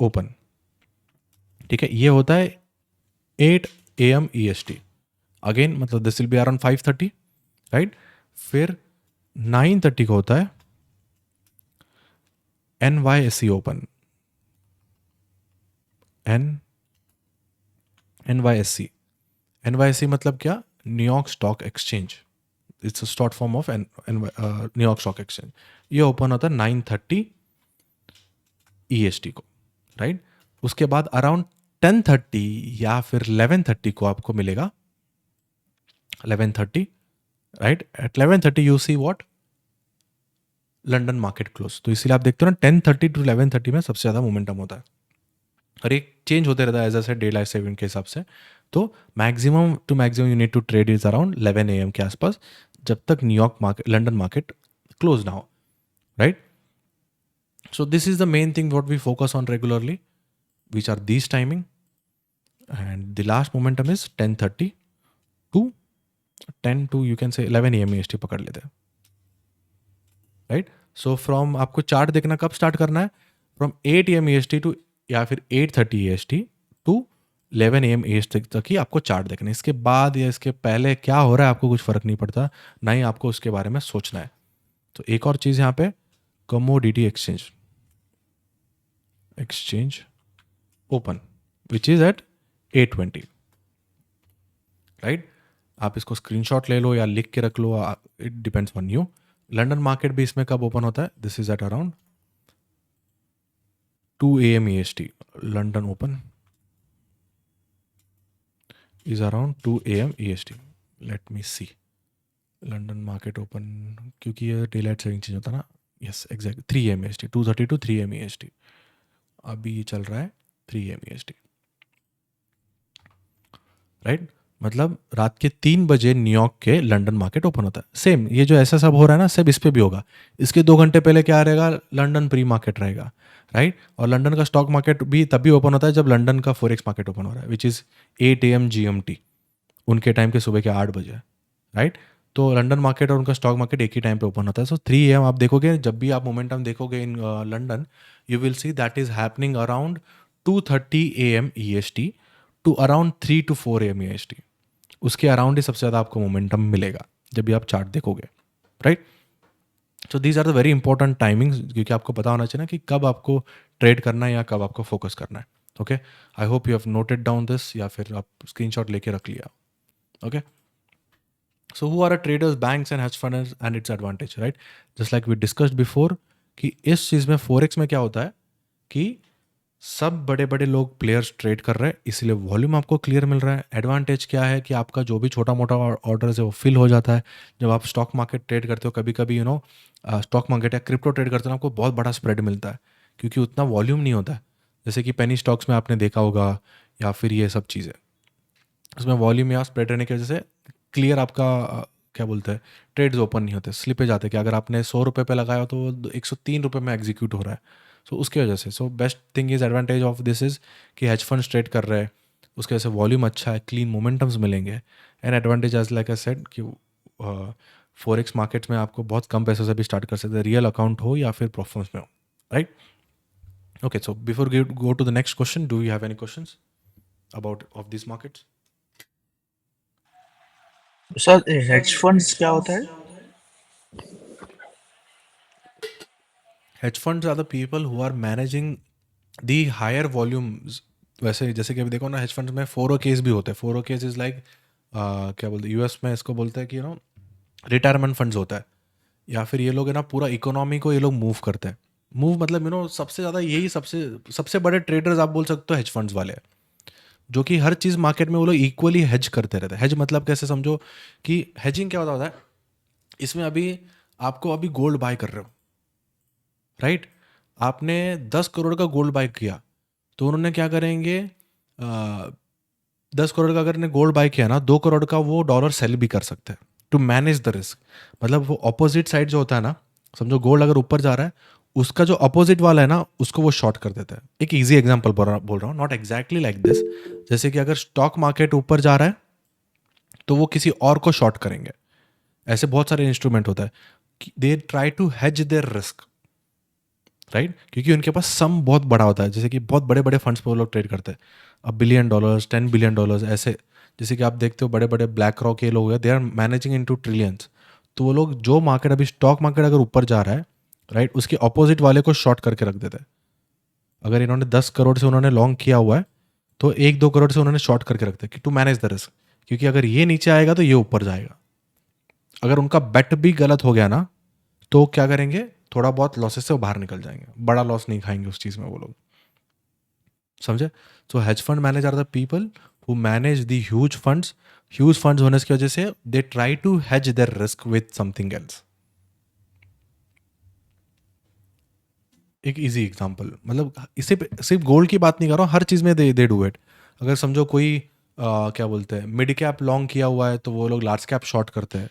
open, ठीक है? ये होता है 8 AM EST। अगेन मतलब this will be around 5:30, right? फिर 9:30 को होता है NYSE ओपन, NYSE। NYSE मतलब क्या? New York stock exchange. It's a short form of New York stock exchange. ये ओपन होता है 9:30 EST को, राइट? उसके बाद अराउंड 10:30 या फिर 11:30 को आपको मिलेगा 11:30, right? At 11:30 you see what? London market close. तो इसीलिए आप देखते हो ना, 10:30 टू 11:30 में सबसे ज़्यादा मोमेंटम होता है। और एक चेंज होते रहता है as a daylight saving के हिसाब से। तो maximum to maximum you need to trade is around 11 AM के आसपास, जब तक New York market, London market close ना हो, right? So this is the main thing what we focus on regularly, which are these timing. And the last momentum is 10:30 to 10 to you can say 11 AM EST पकड़ लेते हैं, right? So from, आपको chart देखना कब start करना है, from 8 AM EST to, या फिर 8:30 EST टू 11 AM EST तक ही आपको चार्ट देखना है। इसके बाद या इसके पहले क्या हो रहा है आपको कुछ फर्क नहीं पड़ता, ना ही आपको उसके बारे में सोचना है। तो एक और चीज़ यहाँ पे, commodity exchange open which is at 8:20, right? आप इसको स्क्रीनशॉट ले लो या लिख के रख लो, it depends on you. London market भी इसमें कब ओपन होता है? This is at around 2 AM EST। London open is around 2 AM EST। Let me see London market open, क्योंकि ये डे लाइट सेविंग चेंज होता है ना, yes exact 3 AM EST, 2:30 to 3 AM EST अभी ये चल रहा है 3 AM EST, राइट। मतलब रात के 3 बजे न्यूयॉर्क के लंदन मार्केट ओपन होता है। सेम ये जो ऐसा सब हो रहा है ना, सब इस पे भी होगा। इसके 2 घंटे पहले क्या रहेगा, लंदन प्री मार्केट रहेगा, राइट। और लंदन का स्टॉक मार्केट भी तभी ओपन होता है जब लंदन का फॉरेक्स मार्केट ओपन हो रहा है, विच इज़ 8 AM GMT, उनके टाइम के सुबह के 8 बजे, राइट। तो लंदन मार्केट और उनका स्टॉक मार्केट एक ही टाइम पे ओपन होता है। सो 3 AM आप देखोगे, जब भी आप मोमेंटम देखोगे in London, you will see that is happening around 2:30 AM EST to around 3 to 4 AM EST। उसके अराउंड ही सबसे ज़्यादा आपको मोमेंटम मिलेगा जब भी आप चार्ट देखोगे, right. So these are the very important timings, क्योंकि आपको पता होना चाहिए ना कि कब आपको ट्रेड करना है या कब आपको फोकस करना है। Okay, I hope you have noted down this, या फिर आप स्क्रीनशॉट लेके रख लिया। Okay, so who are a traders, banks and hedge funds and its advantage, right? Just like we discussed before कि इस चीज़ में फोरेक्स में क्या होता है कि सब बड़े बड़े लोग प्लेयर्स ट्रेड कर रहे हैं, इसलिए वॉल्यूम आपको क्लियर मिल रहा है। एडवांटेज क्या है कि आपका जो भी छोटा मोटा ऑर्डर है वो फिल हो जाता है। जब आप स्टॉक मार्केट ट्रेड करते हो, कभी कभी स्टॉक मार्केट या क्रिप्टो ट्रेड करते हो ना, आपको बहुत बड़ा स्प्रेड मिलता है क्योंकि उतना वॉल्यूम नहीं होता है। जैसे कि पेनी स्टॉक्स में आपने देखा होगा, या फिर ये सब चीज़ें, उसमें वॉल्यूम या स्प्रेड रहने की वजह से क्लियर आपका क्या बोलते हैं, ट्रेड्स ओपन नहीं होते, स्लिपेज आते हैं कि अगर आपने 100 रुपये पे लगाया हो तो वो 103 रुपये में एग्जीक्यूट हो रहा है। सो उसकी वजह से, so best thing is, advantage of this is कि हेज फंड ट्रेड कर रहे हैं, उसकी वजह से वॉल्यूम अच्छा है, क्लीन मोमेंटम्स मिलेंगे। And advantage as like I said कि फॉरेक्स मार्केट्स में आपको बहुत कम पैसों से भी स्टार्ट कर सकते हैं, रियल अकाउंट हो या फिर परफॉर्मेंस में हो, right. Okay, so before go to the next question, do you have any question about of this markets? Sir hedge funds क्या होता है? hedge funds are the people who are managing the higher volumes। वैसे जैसे कि अभी देखो ना, hedge funds में 401 भी होते हैं। 401 इज लाइक क्या बोलते हैं, यूएस में इसको बोलते हैं कि रिटायरमेंट फंड्स होता है। या फिर ये लोग है ना, पूरा इकोनॉमी को ये लोग मूव करते हैं। मूव मतलब सबसे ज़्यादा यही सबसे सबसे बड़े ट्रेडर्स आप बोल सकते हो हेज फंड्स वाले हैं, जो कि हर चीज़ मार्केट में वो लोग इक्वली हेज करते रहते हैं। हेज मतलब कैसे समझो कि हेजिंग क्या होता है, इसमें अभी आपको अभी गोल्ड बाय कर रहे हो, राइट। आपने 10 करोड़ का गोल्ड बाय किया, तो उन्होंने क्या करेंगे, 10 करोड़ का अगर ने गोल्ड बाय किया ना, 2 करोड़ का वो डॉलर सेल भी कर सकते हैं टू मैनेज द रिस्क। मतलब वो अपोजिट साइड जो होता है ना, समझो गोल्ड अगर ऊपर जा रहा है, उसका जो अपोजिट वाला है ना, उसको वो शॉर्ट कर देता है। एक ईजी एग्जाम्पल बोल रहा हूँ, नॉट एग्जैक्टली लाइक दिस। जैसे कि अगर स्टॉक मार्केट ऊपर जा रहा है तो वो किसी और को शॉर्ट करेंगे। ऐसे बहुत सारे इंस्ट्रूमेंट होता है, they try to hedge their risk, right. क्योंकि उनके पास सम बहुत बड़ा होता है, जैसे कि बहुत बड़े बड़े फंड्स पे वो लोग ट्रेड करते हैं। अब $1 बिलियन, $10 बिलियन ऐसे, जैसे कि आप देखते हो बड़े बड़े ब्लैक रॉक ये लोग हैं, they are managing into trillions. तो वो लोग जो मार्केट अभी स्टॉक मार्केट अगर ऊपर जा रहा है, राइट, उसके ऑपोजिट वाले को शॉर्ट करके रख देते हैं। अगर इन्होंने 10 करोड़ से उन्होंने लॉन्ग किया हुआ है, तो 1-2 करोड़ से उन्होंने शॉर्ट करके रखते हैं कि टू मैनेज द रिस्क, क्योंकि अगर ये नीचे आएगा तो ये ऊपर जाएगा। अगर उनका बेट भी गलत हो गया ना, तो क्या करेंगे, थोड़ा बहुत लॉसेस से वो बाहर निकल जाएंगे, बड़ा लॉस नहीं खाएंगे उस चीज़ में वो लोग, समझे। So hedge fund manager are the people who manage the huge funds. Huge funds होने की वजह से they try to hedge their risk with something else. एक इजी एग्जांपल, मतलब इसे सिर्फ गोल्ड की बात नहीं कर रहा हूँ, हर चीज़ में दे डू इट। अगर समझो कोई क्या बोलते हैं, मिड कैप लॉन्ग किया हुआ है तो वो लोग लार्ज कैप शॉर्ट करते हैं,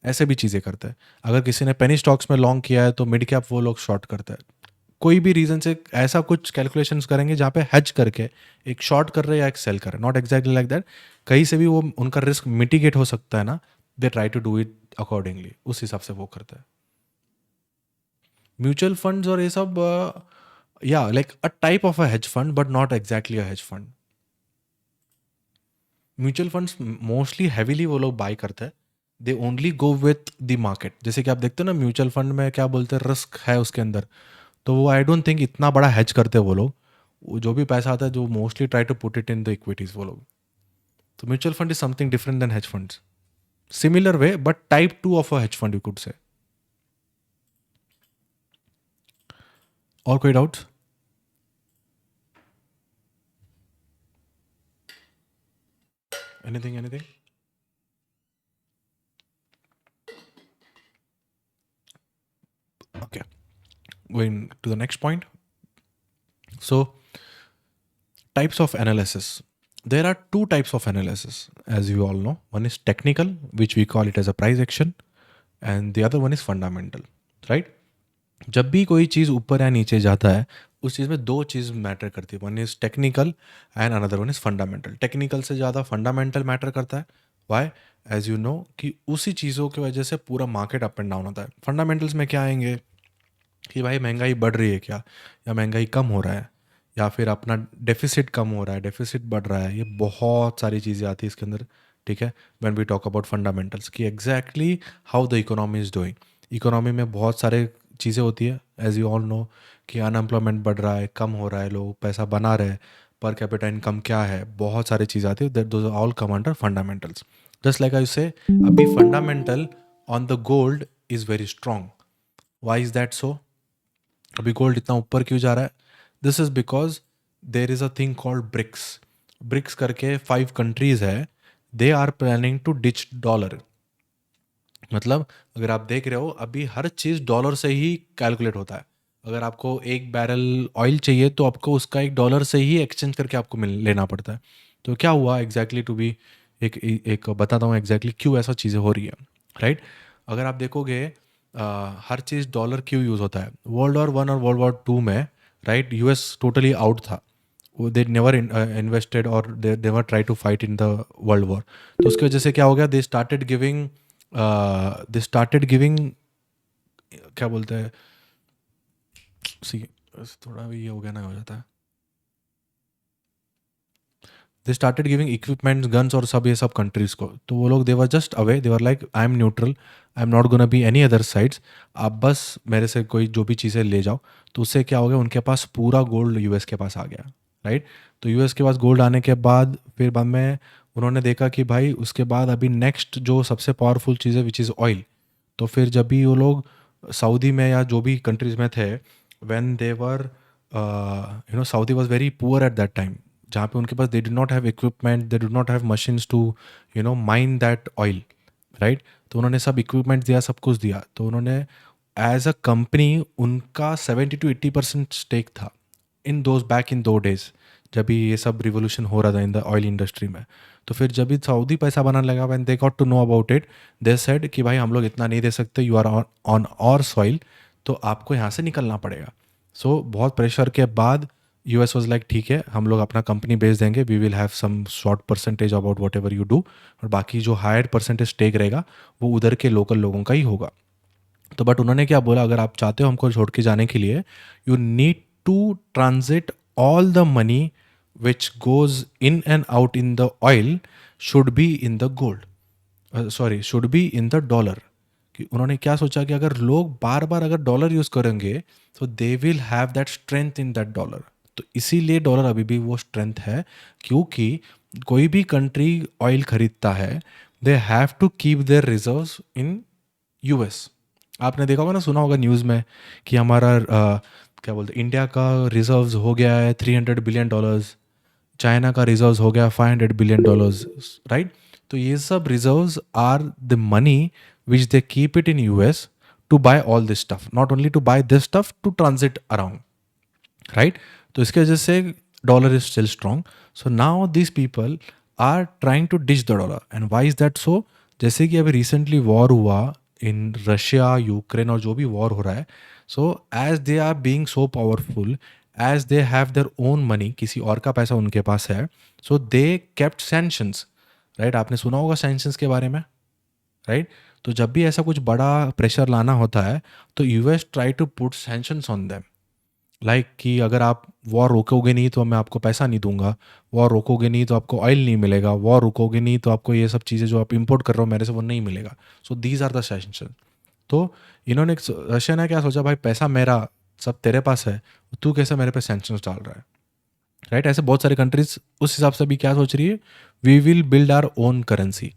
ऐसे भी चीज़ें करते हैं। अगर किसी ने पेनी स्टॉक्स में लॉन्ग किया है तो मिड कैप वो लोग शॉर्ट करते हैं। कोई भी रीज़न से ऐसा कुछ कैलकुलेशंस करेंगे जहाँ पे हेज करके एक शॉर्ट कर रहे हैं या एक सेल कर रहे हैं, नॉट एग्जैक्टली लाइक दैट। कहीं से भी वो उनका रिस्क मिटिगेट हो सकता है ना, they try to do it accordingly, उस हिसाब से वो करता है। म्यूचुअल फंड्स और ये सब, या like a type of a hedge fund but not exactly a hedge fund. Mutual funds mostly heavily वो लोग बाय करते हैं, they only go with the market. जैसे कि आप देखते हो ना, म्यूचुअल फंड में क्या बोलते हैं, रिस्क है उसके अंदर, तो वो आई डोंट थिंक इतना बड़ा हेज करते हैं वो लोग। वो जो भी पैसा आता है, जो mostly try to put it in the equities वो लोग। तो mutual fund is something different than hedge funds, similar way but type two of a hedge fund you could say. और कोई doubts? Anything? Okay, going to the next point. So types of analysis. There are two types of analysis, as you all know. One is technical, which we call it as a price action, and the other one is fundamental, right? जब भी कोई चीज़ ऊपर या नीचे जाता है, उस चीज़ में दो चीज़ मैटर करती है. One is technical and another one is fundamental. Technical से ज़्यादा फंडामेंटल मैटर करता है. वाई? एज यू नो कि उसी चीज़ों की वजह से पूरा मार्केट अप एंड डाउन होता है. फंडामेंटल्स में क्या आएंगे कि भाई महंगाई बढ़ रही है क्या, या महंगाई कम हो रहा है, या फिर अपना डेफिसिट कम हो रहा है, डेफिसिट बढ़ रहा है. ये बहुत सारी चीज़ें आती है इसके अंदर. ठीक है, when we talk about fundamentals कि exactly how the economy is doing. Economy में बहुत सारे चीज़ें होती है, एज यू ऑल नो कि अनएम्प्लॉयमेंट बढ़ रहा है, कम हो रहा है, लोग पैसा बना रहे हैं, पर कैपिटा इनकम क्या है, बहुत सारी चीज़ आती है. That those all come under fundamentals. Just like I say अभी fundamental on the gold is very strong. Why is that so? अभी गोल्ड इतना ऊपर क्यों जा रहा है? This is because there is a thing called BRICS. BRICS करके 5 countries है. They are planning to ditch dollar. मतलब अगर आप देख रहे हो अभी हर चीज़ डॉलर से ही कैलकुलेट होता है. अगर आपको एक बैरल ऑयल चाहिए तो आपको उसका $1 से ही एक्सचेंज करके आपको लेना पड़ता है. तो क्या हुआ एग्जैक्टली टू बी एक बताता हूँ एग्जैक्टली क्यों ऐसा चीज़ें हो रही है, राइट? अगर आप देखोगे हर चीज़ डॉलर क्यों यूज़ होता है. वर्ल्ड वॉर 1 और वर्ल्ड वॉर 2 में, राइट, यूएस टोटली आउट था. दे नेवर इन्वेस्टेड और they never try to fight in the world war. तो उसकी वजह से क्या हो गया, दे स्टार्टेड गिविंग क्या बोलते हैं, सी थोड़ा भी ये हो गया ना, हो जाता है. They started giving equipments, guns और सब ये सब कंट्रीज को. तो वो लोग they were just away, they were like I am neutral, I am not gonna be any other sides. आप बस मेरे से कोई जो भी चीज़ें ले जाओ. तो उससे क्या हो गया, उनके पास पूरा गोल्ड यूएस के पास आ गया, राइट? तो यूएस के पास गोल्ड आने के बाद फिर बाद में उन्होंने देखा कि भाई उसके बाद अभी नेक्स्ट जो सबसे पावरफुल चीज़ है विच इज़ ऑयल. तो फिर जब भी वो लोग सऊदी में या जो भी कंट्रीज में थे, when they were Saudi was very poor at that time, जहाँ पे उनके पास they do not have equipment, they do not have machines to mine that oil, right? तो उन्होंने सब इक्विपमेंट दिया, सब कुछ दिया. तो उन्होंने एज अ कंपनी उनका 70 to 80% स्टेक था इन दोज बैक इन दो डेज, जब भी ये सब रिवोल्यूशन हो रहा था इन द ऑयल इंडस्ट्री में. तो फिर जब भी सऊदी पैसा बनाने लगा, when they got to know about it, they said कि भाई हम लोग इतना नहीं दे सकते, you are on our soil, तो आपको यहाँ से निकलना पड़ेगा. सो बहुत प्रेशर के बाद यूएस वाज लाइक ठीक है, हम लोग अपना कंपनी बेच देंगे, we will have some short percentage about whatever you do, और बाकी जो हायर परसेंटेज स्टेक रहेगा वो उधर के लोकल लोगों का ही होगा. तो बट उन्होंने क्या बोला, अगर आप चाहते हो हमको छोड़ के जाने के लिए, you need to transit all the money which goes in and out in the oil should be in the gold, sorry should be in the dollar. कि उन्होंने क्या सोचा कि अगर लोग बार बार अगर डॉलर यूज़ करेंगे तो they will have that strength in that dollar. तो इसीलिए डॉलर अभी भी वो स्ट्रेंथ है, क्योंकि कोई भी कंट्री ऑयल खरीदता है, they have to keep their reserves in US. आपने देखा होगा ना, सुना होगा न्यूज़ में कि हमारा क्या बोलते हैं, इंडिया का रिजर्व्स हो गया है $300 बिलियन, चाइना का रिजर्व्स हो गया $500 बिलियन, राइट? तो ये सब reserves are the money which they keep it in US to buy all this stuff, not only to buy this stuff, to transit around, right? तो इसके वजह से dollar is still strong. So now this people are trying to ditch the dollar. And why is that so? जैसे कि अभी recently war हुआ in Russia Ukraine और जो भी वॉर हो रहा है, so as they are being so powerful, as they have their own money, किसी और का पैसा उनके पास है, so they kept sanctions, right? आपने सुना होगा सैंक्शंस के बारे में, राइट? तो जब भी ऐसा कुछ बड़ा प्रेशर लाना होता है तो US try to put sanctions on them, like कि अगर आप वॉर रोकोगे नहीं तो मैं आपको पैसा नहीं दूंगा, वॉर रोकोगे नहीं तो आपको ऑयल नहीं मिलेगा, वॉर रोकोगे नहीं तो आपको ये सब चीज़ें जो आप इंपोर्ट कर रहे हो मेरे से वो नहीं मिलेगा. So these are the sanctions. तो इन्होंने रशिया ने क्या सोचा, भाई पैसा मेरा सब तेरे पास है, तू कैसे मेरे पे सैंक्शंस डाल रहा है, राइट? ऐसे बहुत सारी कंट्रीज उस हिसाब से भी क्या सोच रही है, we will build our own currency.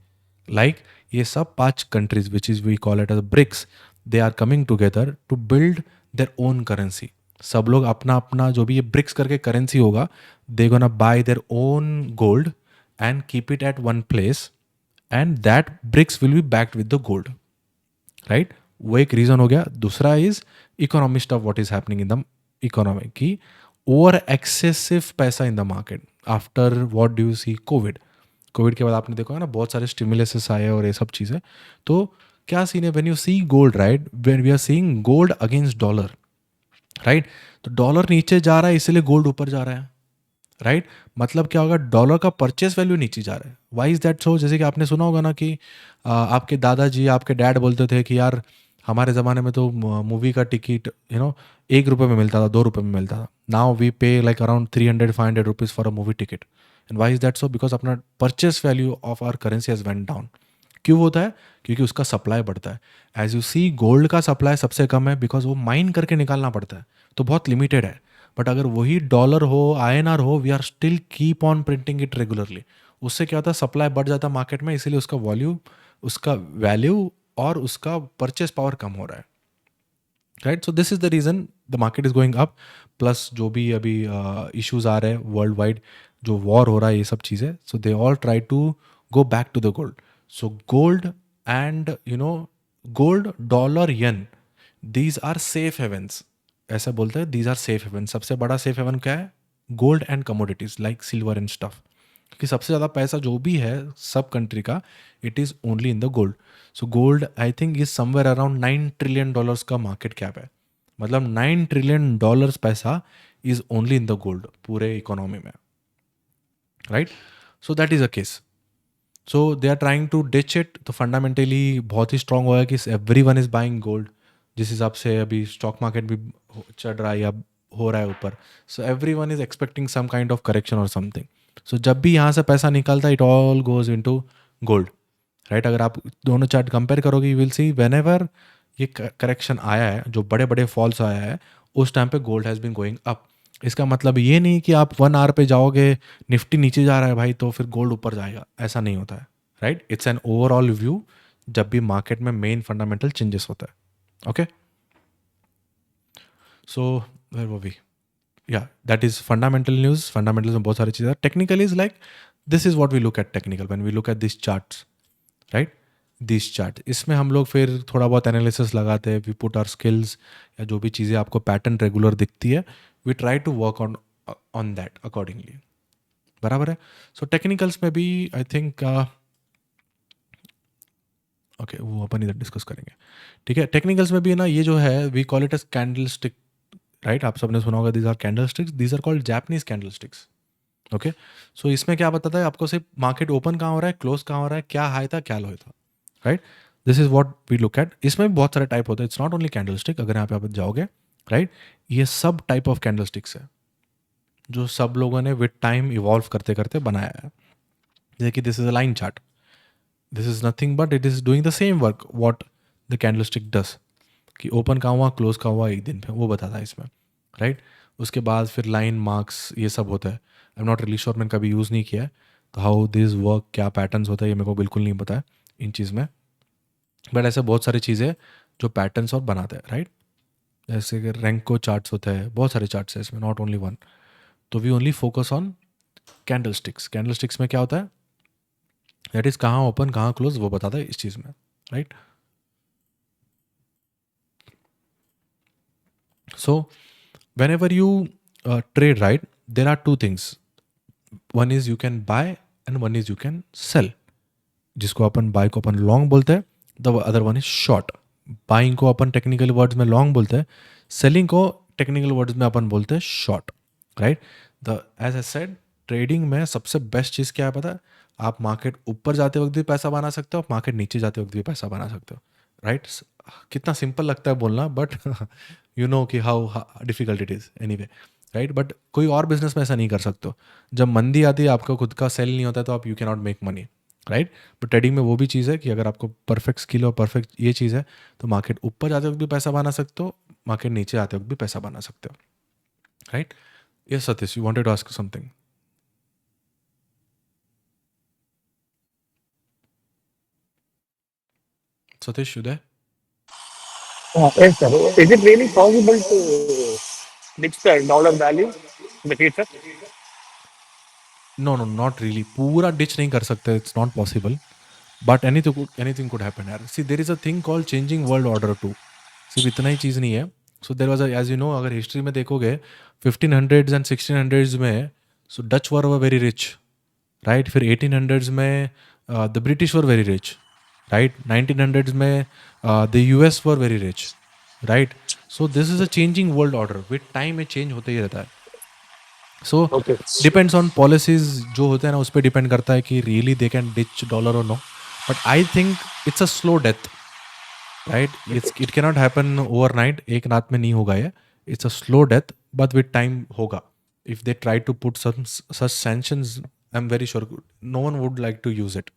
Like ये सब 5 countries which is we call it as BRICS, they are coming together to build their own currency. सब लोग अपना अपना जो भी ये ब्रिक्स करके करेंसी होगा, they gonna buy their own gold and keep it at one place, and that BRICS will be backed with the gold, right? वो एक रीज़न हो गया. दूसरा इज economy stuff, what is happening in the economy की over excessive पैसा in the market after what do you see Covid. Covid के बाद आपने देखा है ना बहुत सारे स्टिमुलसेस आए और ये सब चीज़ें. तो क्या सीन है when you see gold, right, when we are seeing gold against dollar, right, तो डॉलर नीचे जा रहा है इसलिए गोल्ड ऊपर जा रहा है, राइट. मतलब क्या होगा, डॉलर का परचेस वैल्यू नीचे जा रहा है. Why is that so? जैसे कि आपने सुना होगा ना कि आपके दादाजी आपके डैड बोलते थे कि यार हमारे ज़माने में तो मूवी का टिकट 1 रुपये में मिलता था, 2 रुपये में मिलता था. Now we pay like around 300-500 rupees for a movie ticket. And why is that so? Because अपना purchase value of our currency has went down. क्यों होता है? क्योंकि उसका सप्लाई बढ़ता है. एज यू सी गोल्ड का सप्लाई सबसे कम है बिकॉज वो माइन करके निकालना पड़ता है, तो बहुत लिमिटेड है. बट अगर वही डॉलर हो, INR हो, we are still keep on printing it regularly. उससे क्या होता है, सप्लाई बढ़ जाता है मार्केट में, इसीलिए उसका वैल्यू और उसका परचेस पावर कम हो रहा है, right. So this is the reason the market is going up. Plus जो भी अभी इश्यूज आ रहे हैं वर्ल्ड वाइड, जो वॉर हो रहा है, ये सब चीज़ें, so they all try to go back to the gold. So gold and gold, dollar, yen, these are safe havens. ऐसा बोलते हैं दीज आर सेफ हेवन. सबसे बड़ा सेफ हेवन क्या है? Gold and commodities like silver and stuff. क्योंकि सबसे ज़्यादा पैसा जो भी है सब कंट्री का, it is only in the gold. So gold I think is somewhere around $9 trillion का मार्केट कैप है. मतलब $9 ट्रिलियन पैसा is only in the gold पूरे इकोनॉमी में, right. So that is a case. So they are trying to ditch it. तो fundamentally बहुत ही strong हुआ है कि everyone is buying gold. जिस हिसाब से अभी स्टॉक मार्केट भी चढ़ रहा है या हो रहा है ऊपर, so everyone is expecting some kind of correction or something. So जब भी यहाँ से पैसा निकलता है it all goes into gold, right. अगर आप दोनों चार्ट कंपेयर करोगे you will see whenever ये करेक्शन आया है, जो बड़े बड़े फॉल्स आया है, उस टाइम पे gold has been going up. इसका मतलब ये नहीं कि आप 1 आवर पे जाओगे, निफ्टी नीचे जा रहा है भाई तो फिर गोल्ड ऊपर जाएगा, ऐसा नहीं होता है, right. It's an overall view जब भी मार्केट में मेन फंडामेंटल चेंजेस होता है. Okay, so where were we? या that is fundamental news. Fundamentals में बहुत सारी चीज़ें. Technical is like this is what we look at technical when we look at this charts, right. This chart, इसमें हम लोग फिर थोड़ा बहुत एनालिसिस लगाते हैं. वी पुट आर स्किल्स, या जो भी चीज़ें आपको पैटर्न रेगुलर दिखती है, we try to work on that accordingly. बराबर है. सो टेक्निकल्स में भी आई थिंक ओके वो अपन इधर डिस्कस करेंगे, ठीक है. टेक्निकल्स में भी ना ये जो है we call it as candlestick, right. आप सबने सुना होगा these are candlesticks. These are called Japanese candlesticks. Okay. So इसमें क्या बताता है आपको, सिर्फ मार्केट ओपन कहाँ हो रहा है, क्लोज कहाँ हो रहा है, क्या हाई था क्या लो था, right. This is what we look at. इसमें भी बहुत सारे टाइप होते हैं. It's not only candlestick. अगर यहाँ पे आप जाओगे, राइट, ये सब टाइप ऑफ कैंडल स्टिक्स है जो सब लोगों ने विद टाइम इवॉल्व करते करते बनाया है. जैसे कि this is a line chart. This is nothing but it is doing the same work what the candlestick does. कि ओपन कहाँ हुआ, क्लोज कहाँ हुआ एक दिन पे, वो बताता है इसमें, राइट. उसके बाद फिर लाइन मार्क्स ये सब होता है. I am not really sure, मैंने कभी यूज़ नहीं किया है, तो हाउ दिस वर्क, क्या पैटर्न्स होता है, ये मेरे को बिल्कुल नहीं पता है इन चीज़ में. बट ऐसे बहुत सारी चीज़ें जो पैटर्न्स और बनाते हैं, राइट. जैसे कि रैंको चार्ट्स होता है, बहुत सारे चार्ट्स हैं इसमें, नॉट ओनली वन. तो we only focus on candlesticks. Candlesticks में क्या होता है, दैट इज़ कहाँ ओपन कहाँ क्लोज वो बताता है इस चीज़ में, right. So whenever you trade, right, there are two things. One is you can buy and one is you can sell. जिसको अपन बाय को अपन लॉन्ग बोलते हैं, the other one is short. Buying को अपन टेक्निकल वर्ड्स में long बोलते हैं, selling को technical words में अपन बोलते हैं short, right. The as I said, trading में सबसे बेस्ट चीज़ क्या है पता है? आप मार्केट ऊपर जाते वक्त भी पैसा बना सकते हो, आप मार्केट नीचे जाते वक्त भी पैसा बना सकते हो, राइट. कितना सिंपल लगता है बोलना, बट यू नो कि how difficult it is anyway, right. But कोई और बिजनेस में ऐसा नहीं कर सकते हो. जब मंदी आती है, आपका खुद का सेल नहीं होता है, तो आप you can not make money, right. But trading में वो भी चीज़ है कि अगर आपको परफेक्ट स्किल और परफेक्ट ये चीज़ है, तो मार्केट ऊपर जाते वक्त भी पैसा बना सकते हो, मार्केट नीचे आते वक्त भी पैसा बना सकते हो, right. Yes Satish, you wanted to ask something. Satish, you there? Yes, sir. Is it really possible to ditch the dollar value in the future? No no, not really. पूरा डिच नहीं कर सकते, it's not possible. But anything could happen यार. See there is a thing called changing world order too. सिर्फ इतना ही चीज़ नहीं है. So there was as you know, अगर हिस्ट्री में देखोगे 1500s एंड 1600s में, so Dutch were very rich, right. फिर 1800s में the British were very rich, right. 1900s में the US were very rich, right. So this is a changing world order. With time ये change होते ही रहता है. सो Okay. Depends on policies जो होते हैं ना, उस पर डिपेंड करता है कि really they can ditch dollar और no. But I think it's a slow death, right. It cannot happen overnight. एक रात में नहीं होगा ये. It's a slow death, but with time होगा. If they try to put some such sanctions, I am very sure no one would like to use it,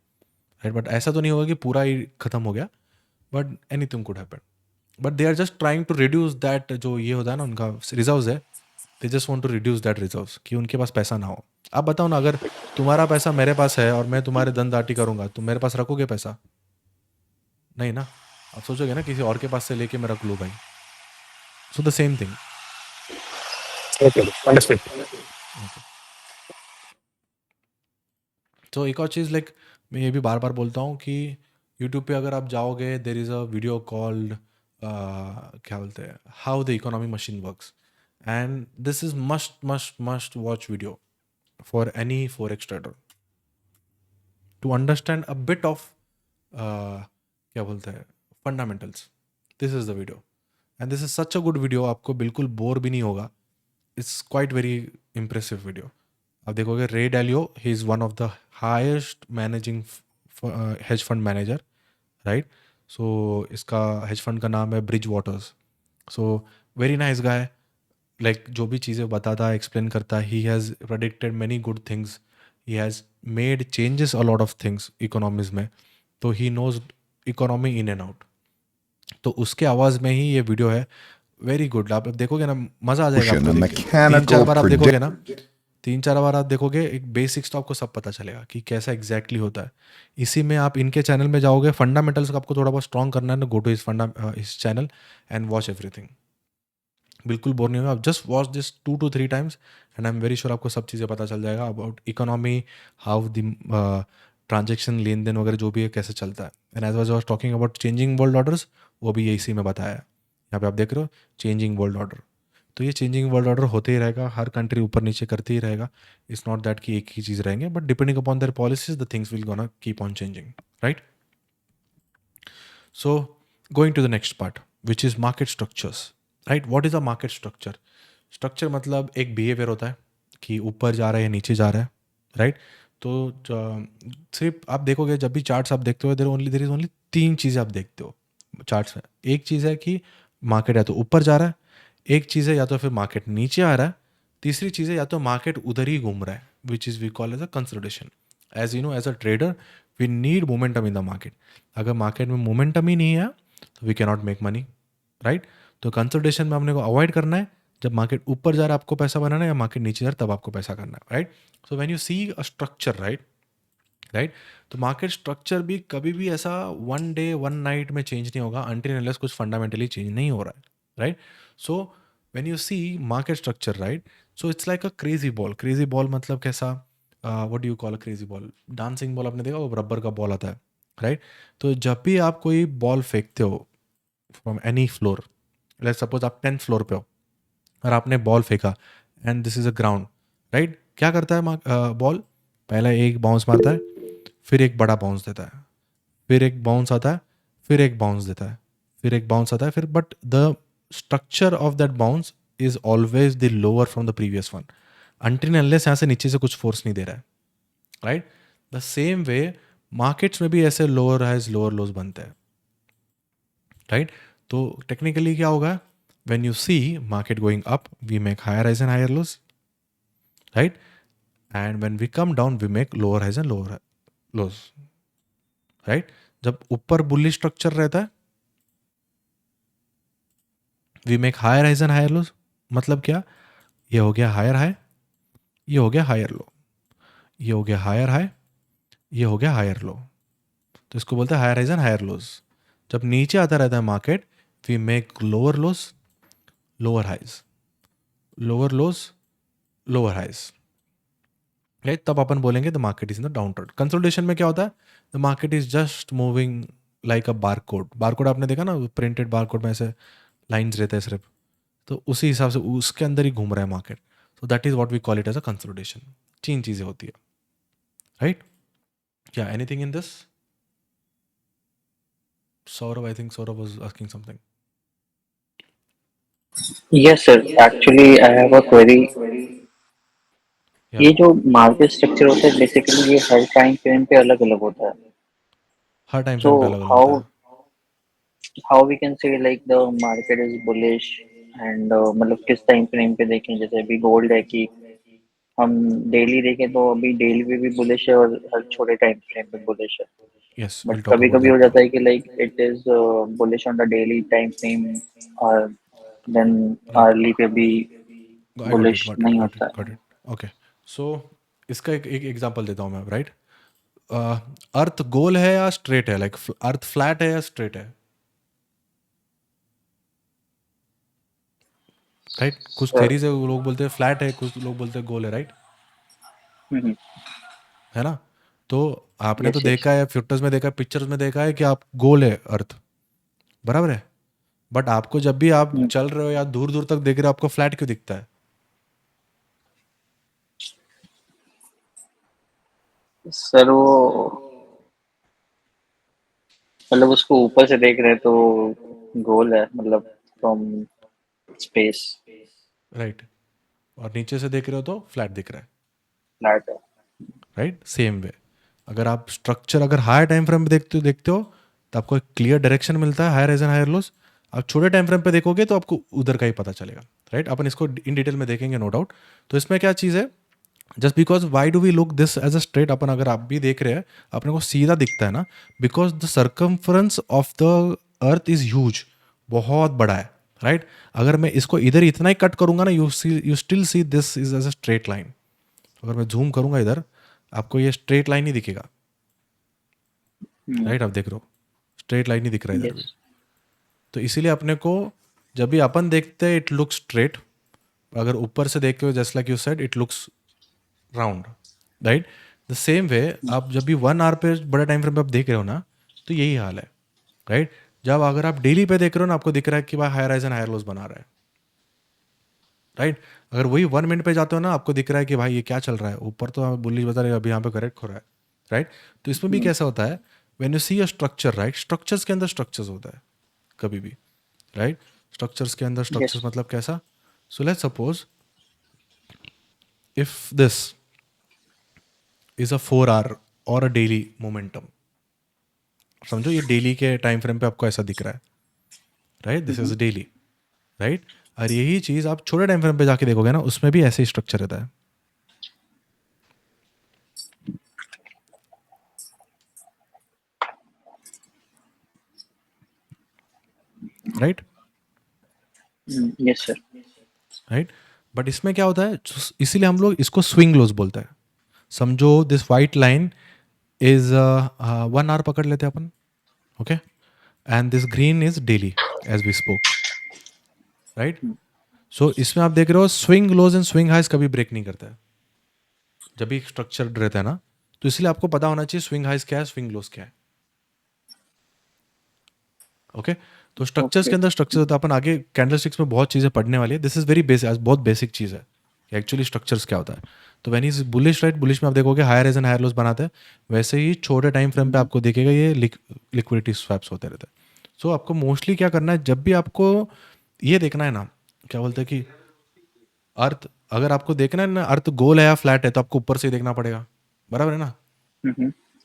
right. But ऐसा तो नहीं होगा कि पूरा ही खत्म हो गया. But anything could happen. But they are just trying to reduce that, जो ये होता है ना उनका रिजर्व्स है. They just want to reduce that reserves, कि उनके पास पैसा ना हो. आप बताओ ना, अगर तुम्हारा पैसा मेरे पास है और मैं तुम्हारे दंदाटी करूंगा, तुम मेरे पास रखोगे पैसा? नहीं ना. आप सोचोगे ना किसी और के पास से लेके मैं रख लूँ भाई. So the same thing. Okay. Understood. तो एक और चीज़, लाइक मैं ये भी बार बार बोलता हूँ कि यूट्यूब पे अगर आप जाओगे, there is a video called, क्या बोलते हैं, how the economy machine works. And this is must must must watch video for any forex trader to understand a bit of, क्या बोलते हैं, fundamentals. This is the video. And this is such a good video. आपको बिल्कुल bore भी नहीं होगा. It's quite very impressive video. आप देखोगे, Ray Dalio, he is one of the heist managing hedge fund manager, right. So इसका hedge fund का नाम है Bridge Waters. So very nice guy. Like जो भी चीज़ें बताता है, एक्सप्लेन करता है, he has predicted many good things. He has made changes a lot of things economies में. तो he knows economy in and out. तो उसके आवाज़ में ही ये वीडियो है. Very good. आप देखोगे ना, मज़ा आ जाएगा Motion, आपको a देख के. 3-4 mechanical बार आप देखोगे ना, 3-4 बार आप देखोगे, एक बेसिक्स तो आपको सब पता चलेगा कि कैसा एग्जैक्टली होता है. इसी में आप इनके चैनल में जाओगे, फंडामेंटल्स को आपको थोड़ा बहुत स्ट्रॉन्ग करना है ना, गो टू इस चैनल एंड वॉच एवरीथिंग. बिल्कुल बोर नहीं होगा. आप just watch this 2 to 3 times and I am very sure आपको सब चीज़ें पता चल जाएगा about economy, how the transaction, लेन देन वगैरह जो भी है कैसे चलता है. And as was talking about changing world orders, वो भी इसी में बताया है. यहाँ पे आप देख रहे हो चेंजिंग वर्ल्ड ऑर्डर. तो ये चेंजिंग वर्ल्ड ऑर्डर होते ही रहेगा. हर कंट्री ऊपर नीचे करते ही रहेगा. इट्स नॉट दैट कि एक ही चीज़ रहेंगे, but depending upon their policies the things will gonna keep on changing, right. So, going to the next part, which is market structures, right? What is a market structure? Structure मतलब एक behaviour होता है कि ऊपर जा रहा है या नीचे जा रहा है, राइट. तो सिर्फ आप देखोगे, जब भी चार्ट्स आप देखते हो, देर इज ओनली 3 चीज़ें आप देखते हो चार्ट्स में. एक चीज़ है कि मार्केट या तो ऊपर जा रहा है, एक चीज़ है या तो फिर मार्केट नीचे आ रहा है, तीसरी चीज़ है या तो मार्केट उधर ही घूम रहा है, which is we call as a consolidation. As you know, as a trader we need momentum in the market. अगर मार्केट में मोमेंटम ही नहीं है तो we can not make money, right. तो कंसोलिडेशन में अपने को अवॉइड करना है. जब मार्केट ऊपर जा रहा है आपको पैसा बनाना है, या मार्केट नीचे जा रहा है तब आपको पैसा करना है, right. So when you see a structure, right, तो मार्केट स्ट्रक्चर भी कभी भी ऐसा वन डे वन नाइट में चेंज नहीं होगा अनटिल अनलेस कुछ फंडामेंटली चेंज नहीं हो रहा है, right. So when you see market structure, right, so it's like a crazy ball. Crazy ball मतलब कैसा, what do you call a crazy ball? Dancing ball आपने देखा, वो रबर का बॉल आता है, राइट. तो जब भी आप कोई बॉल फेंकते हो from any floor, let's suppose आप 10th फ्लोर पे हो और आपने बॉल फेंका, and this is a ground, right. क्या करता है बॉल? पहला एक बाउंस मारता है, फिर एक बड़ा बाउंस देता है, फिर एक बाउंस आता है, फिर एक बाउंस देता है, फिर एक बाउंस आता है, फिर but the structure of that bounce is always the lower from the previous one, until unless यहाँ से नीचे से कुछ फोर्स नहीं दे रहा है, right. The same way markets में भी ऐसे लोअर हाइज लोअर लोज बनते हैं, राइट. तो टेक्निकली क्या होगा, when you see market going up we make higher highs and higher lows, right. And when we come down we make lower highs and lower lows, right. जब ऊपर bullish structure रहता है we make higher highs and higher lows. मतलब क्या, ये हो गया higher high, ये हो गया हायर लो, ये हो गया हायर हाई, ये हो गया हायर लो. तो इसको बोलते हैं higher highs and higher lows. जब नीचे आता रहता है market we make lower lows, lower highs, lower lows, lower highs, right, तब अपन बोलेंगे the market is in the down trend. Consolidation में क्या होता है, the market is just moving like a barcode. Barcode आपने देखा ना, प्रिंटेड बारकोड में ऐसे लाइंस रहते हैं सिर्फ, तो उसी हिसाब से उसके अंदर ही घूम रहा है market. So that is what we call it as a consolidation. तीन चीज़ें होती है, राइट। क्या anything in this? Saurabh, I think Saurabh was asking something. Yes, sir. Actually, I have a query. या ये जो मार्केट स्ट्रक्चर होता है बेसिकली ये हर टाइम फ्रेम पे अलग अलग होता है. हर टाइम So फ्रेम पे अलग अलग होता how है। how we can say like the market is bullish and मतलब किस टाइम फ्रेम पे देखें, जैसे अभी गोल्ड है कि हम डेली देखें तो अभी डेली पे भी बुलिश है और हर छोटे टाइम फ्रेम पे बुलिश है. यस, बट विल टॉक कभी अबाउट कभी हो दैट टू। जाता है कि like it is bullish on the daily time frame और देन राइट, अर्ली पे भी I got it, bullish got it, नहीं गॉट इट, होता है. Got it. ओके, सो इसका एक एग्जांपल देता हूँ मैं, राइट। अर्थ गोल है या स्ट्रेट है, लाइक अर्थ फ्लैट है या स्ट्रेट है, राइट। कुछ सर. थेरीज है, वो लोग बोलते हैं फ्लैट है, कुछ लोग बोलते हैं गोल है, राइट, है ना। तो आपने तो यस यस. देखा है, फोटोज में देखा है, पिक्चर्स में देखा है कि आप गोल है अर्थ, बराबर है। बट आपको जब भी आप चल रहे हो या दूर दूर तक देख रहे हो, आपको फ्लैट क्यों दिखता है? सर वो मतलब उसको ऊपर से देख रहे हैं तो गोल है मतलब फ्रॉम स्पेस राइट, और नीचे से देख रहे हो तो फ्लैट दिख रहा है, फ्लैट है. राइट। सेम वे, अगर आप स्ट्रक्चर अगर हायर टाइम फ्रेम पे देखते हो तो आपको एक क्लियर डायरेक्शन मिलता है, higher highs and higher lows. आप छोटे टाइम फ्रेम पे देखोगे तो आपको उधर का ही पता चलेगा, राइट। अपन इसको इन डिटेल में देखेंगे, नो डाउट। तो इसमें क्या चीज़ है, just because why do we look this as a straight, अपन अगर आप भी देख रहे हैं अपने को सीधा दिखता है ना, because the circumference of the earth is huge, बहुत बड़ा है, राइट। अगर मैं इसको इधर इतना ही कट करूंगा ना, you still see this is as a straight line. अगर मैं जूम करूंगा इधर, आपको ये स्ट्रेट लाइन ही दिखेगा, राइट। आप देख रहे हो स्ट्रेट लाइन ही दिख रहा है इधर भी। यस. तो इसीलिए अपने को जब भी अपन देखते हैं इट लुक्स स्ट्रेट, अगर ऊपर से देख के just like you said it looks round, right. The same वे, आप जब भी 1 आवर पे बड़े टाइम फ्रेम पे आप देख रहे हो ना, तो यही हाल है, राइट। जब अगर आप डेली पे देख रहे हो ना, आपको दिख रहा है कि भाई higher highs and higher lows बना रहा है, राइट। अगर वही 1 मिनट पे जाते हो ना, आपको दिख रहा है कि भाई ये क्या चल रहा है, ऊपर तो हमें बुलिश बता रहे हैं, अभी यहाँ पे करेक्ट हो रहा है, राइट। तो इसमें भी कैसा होता है, when you see a structure, right, structures के अंदर स्ट्रक्चर्स होता है कभी भी, राइट। स्ट्रक्चर्स के अंदर यस. स्ट्रक्चर्स मतलब कैसा? So let's suppose if this is a 4 hour और अ डेली मोमेंटम, समझो ये डेली के टाइम फ्रेम पे आपको ऐसा दिख रहा है, right, this is daily, right. और यही चीज आप छोटे टाइम फ्रेम पे जाके देखोगे ना, उसमें भी ऐसे ही स्ट्रक्चर रहता है, right, yes sir. Right. But इसमें क्या होता है, इसीलिए हम लोग इसको स्विंग लोज बोलते हैं। समझो this white line is 1 hour पकड़ लेते हैं अपन, okay, and this green is daily as we spoke, right. So इसमें आप देख रहे हो swing lows and swing highs कभी ब्रेक नहीं करता है जब भी स्ट्रक्चर रहता है ना। तो इसलिए आपको पता होना चाहिए स्विंग हाइज क्या है, स्विंग लोज क्या है, ओके। तो स्ट्रक्चर्स के ओके. अंदर स्ट्रक्चर होता है, अपन आगे कैंडलस्टिक्स में बहुत चीज़ें पढ़ने वाली है। दिस इज वेरी बेसिक, बहुत बेसिक चीज़ है कि एक्चुअली स्ट्रक्चर्स क्या होता है। तो when is bullish, right, bullish में आप देखोगे higher highs and higher lows बनाते हैं, वैसे ही छोटे टाइम फ्रेम पे आपको देखेगा ये लिक्विडिटी स्वैप्स होते रहते हैं। सो आपको मोस्टली क्या करना है, जब भी आपको ये देखना है ना, क्या बोलते हैं कि अर्थ, अगर आपको देखना है ना अर्थ गोल है या फ्लैट है, तो आपको ऊपर से ही देखना पड़ेगा, बराबर है ना।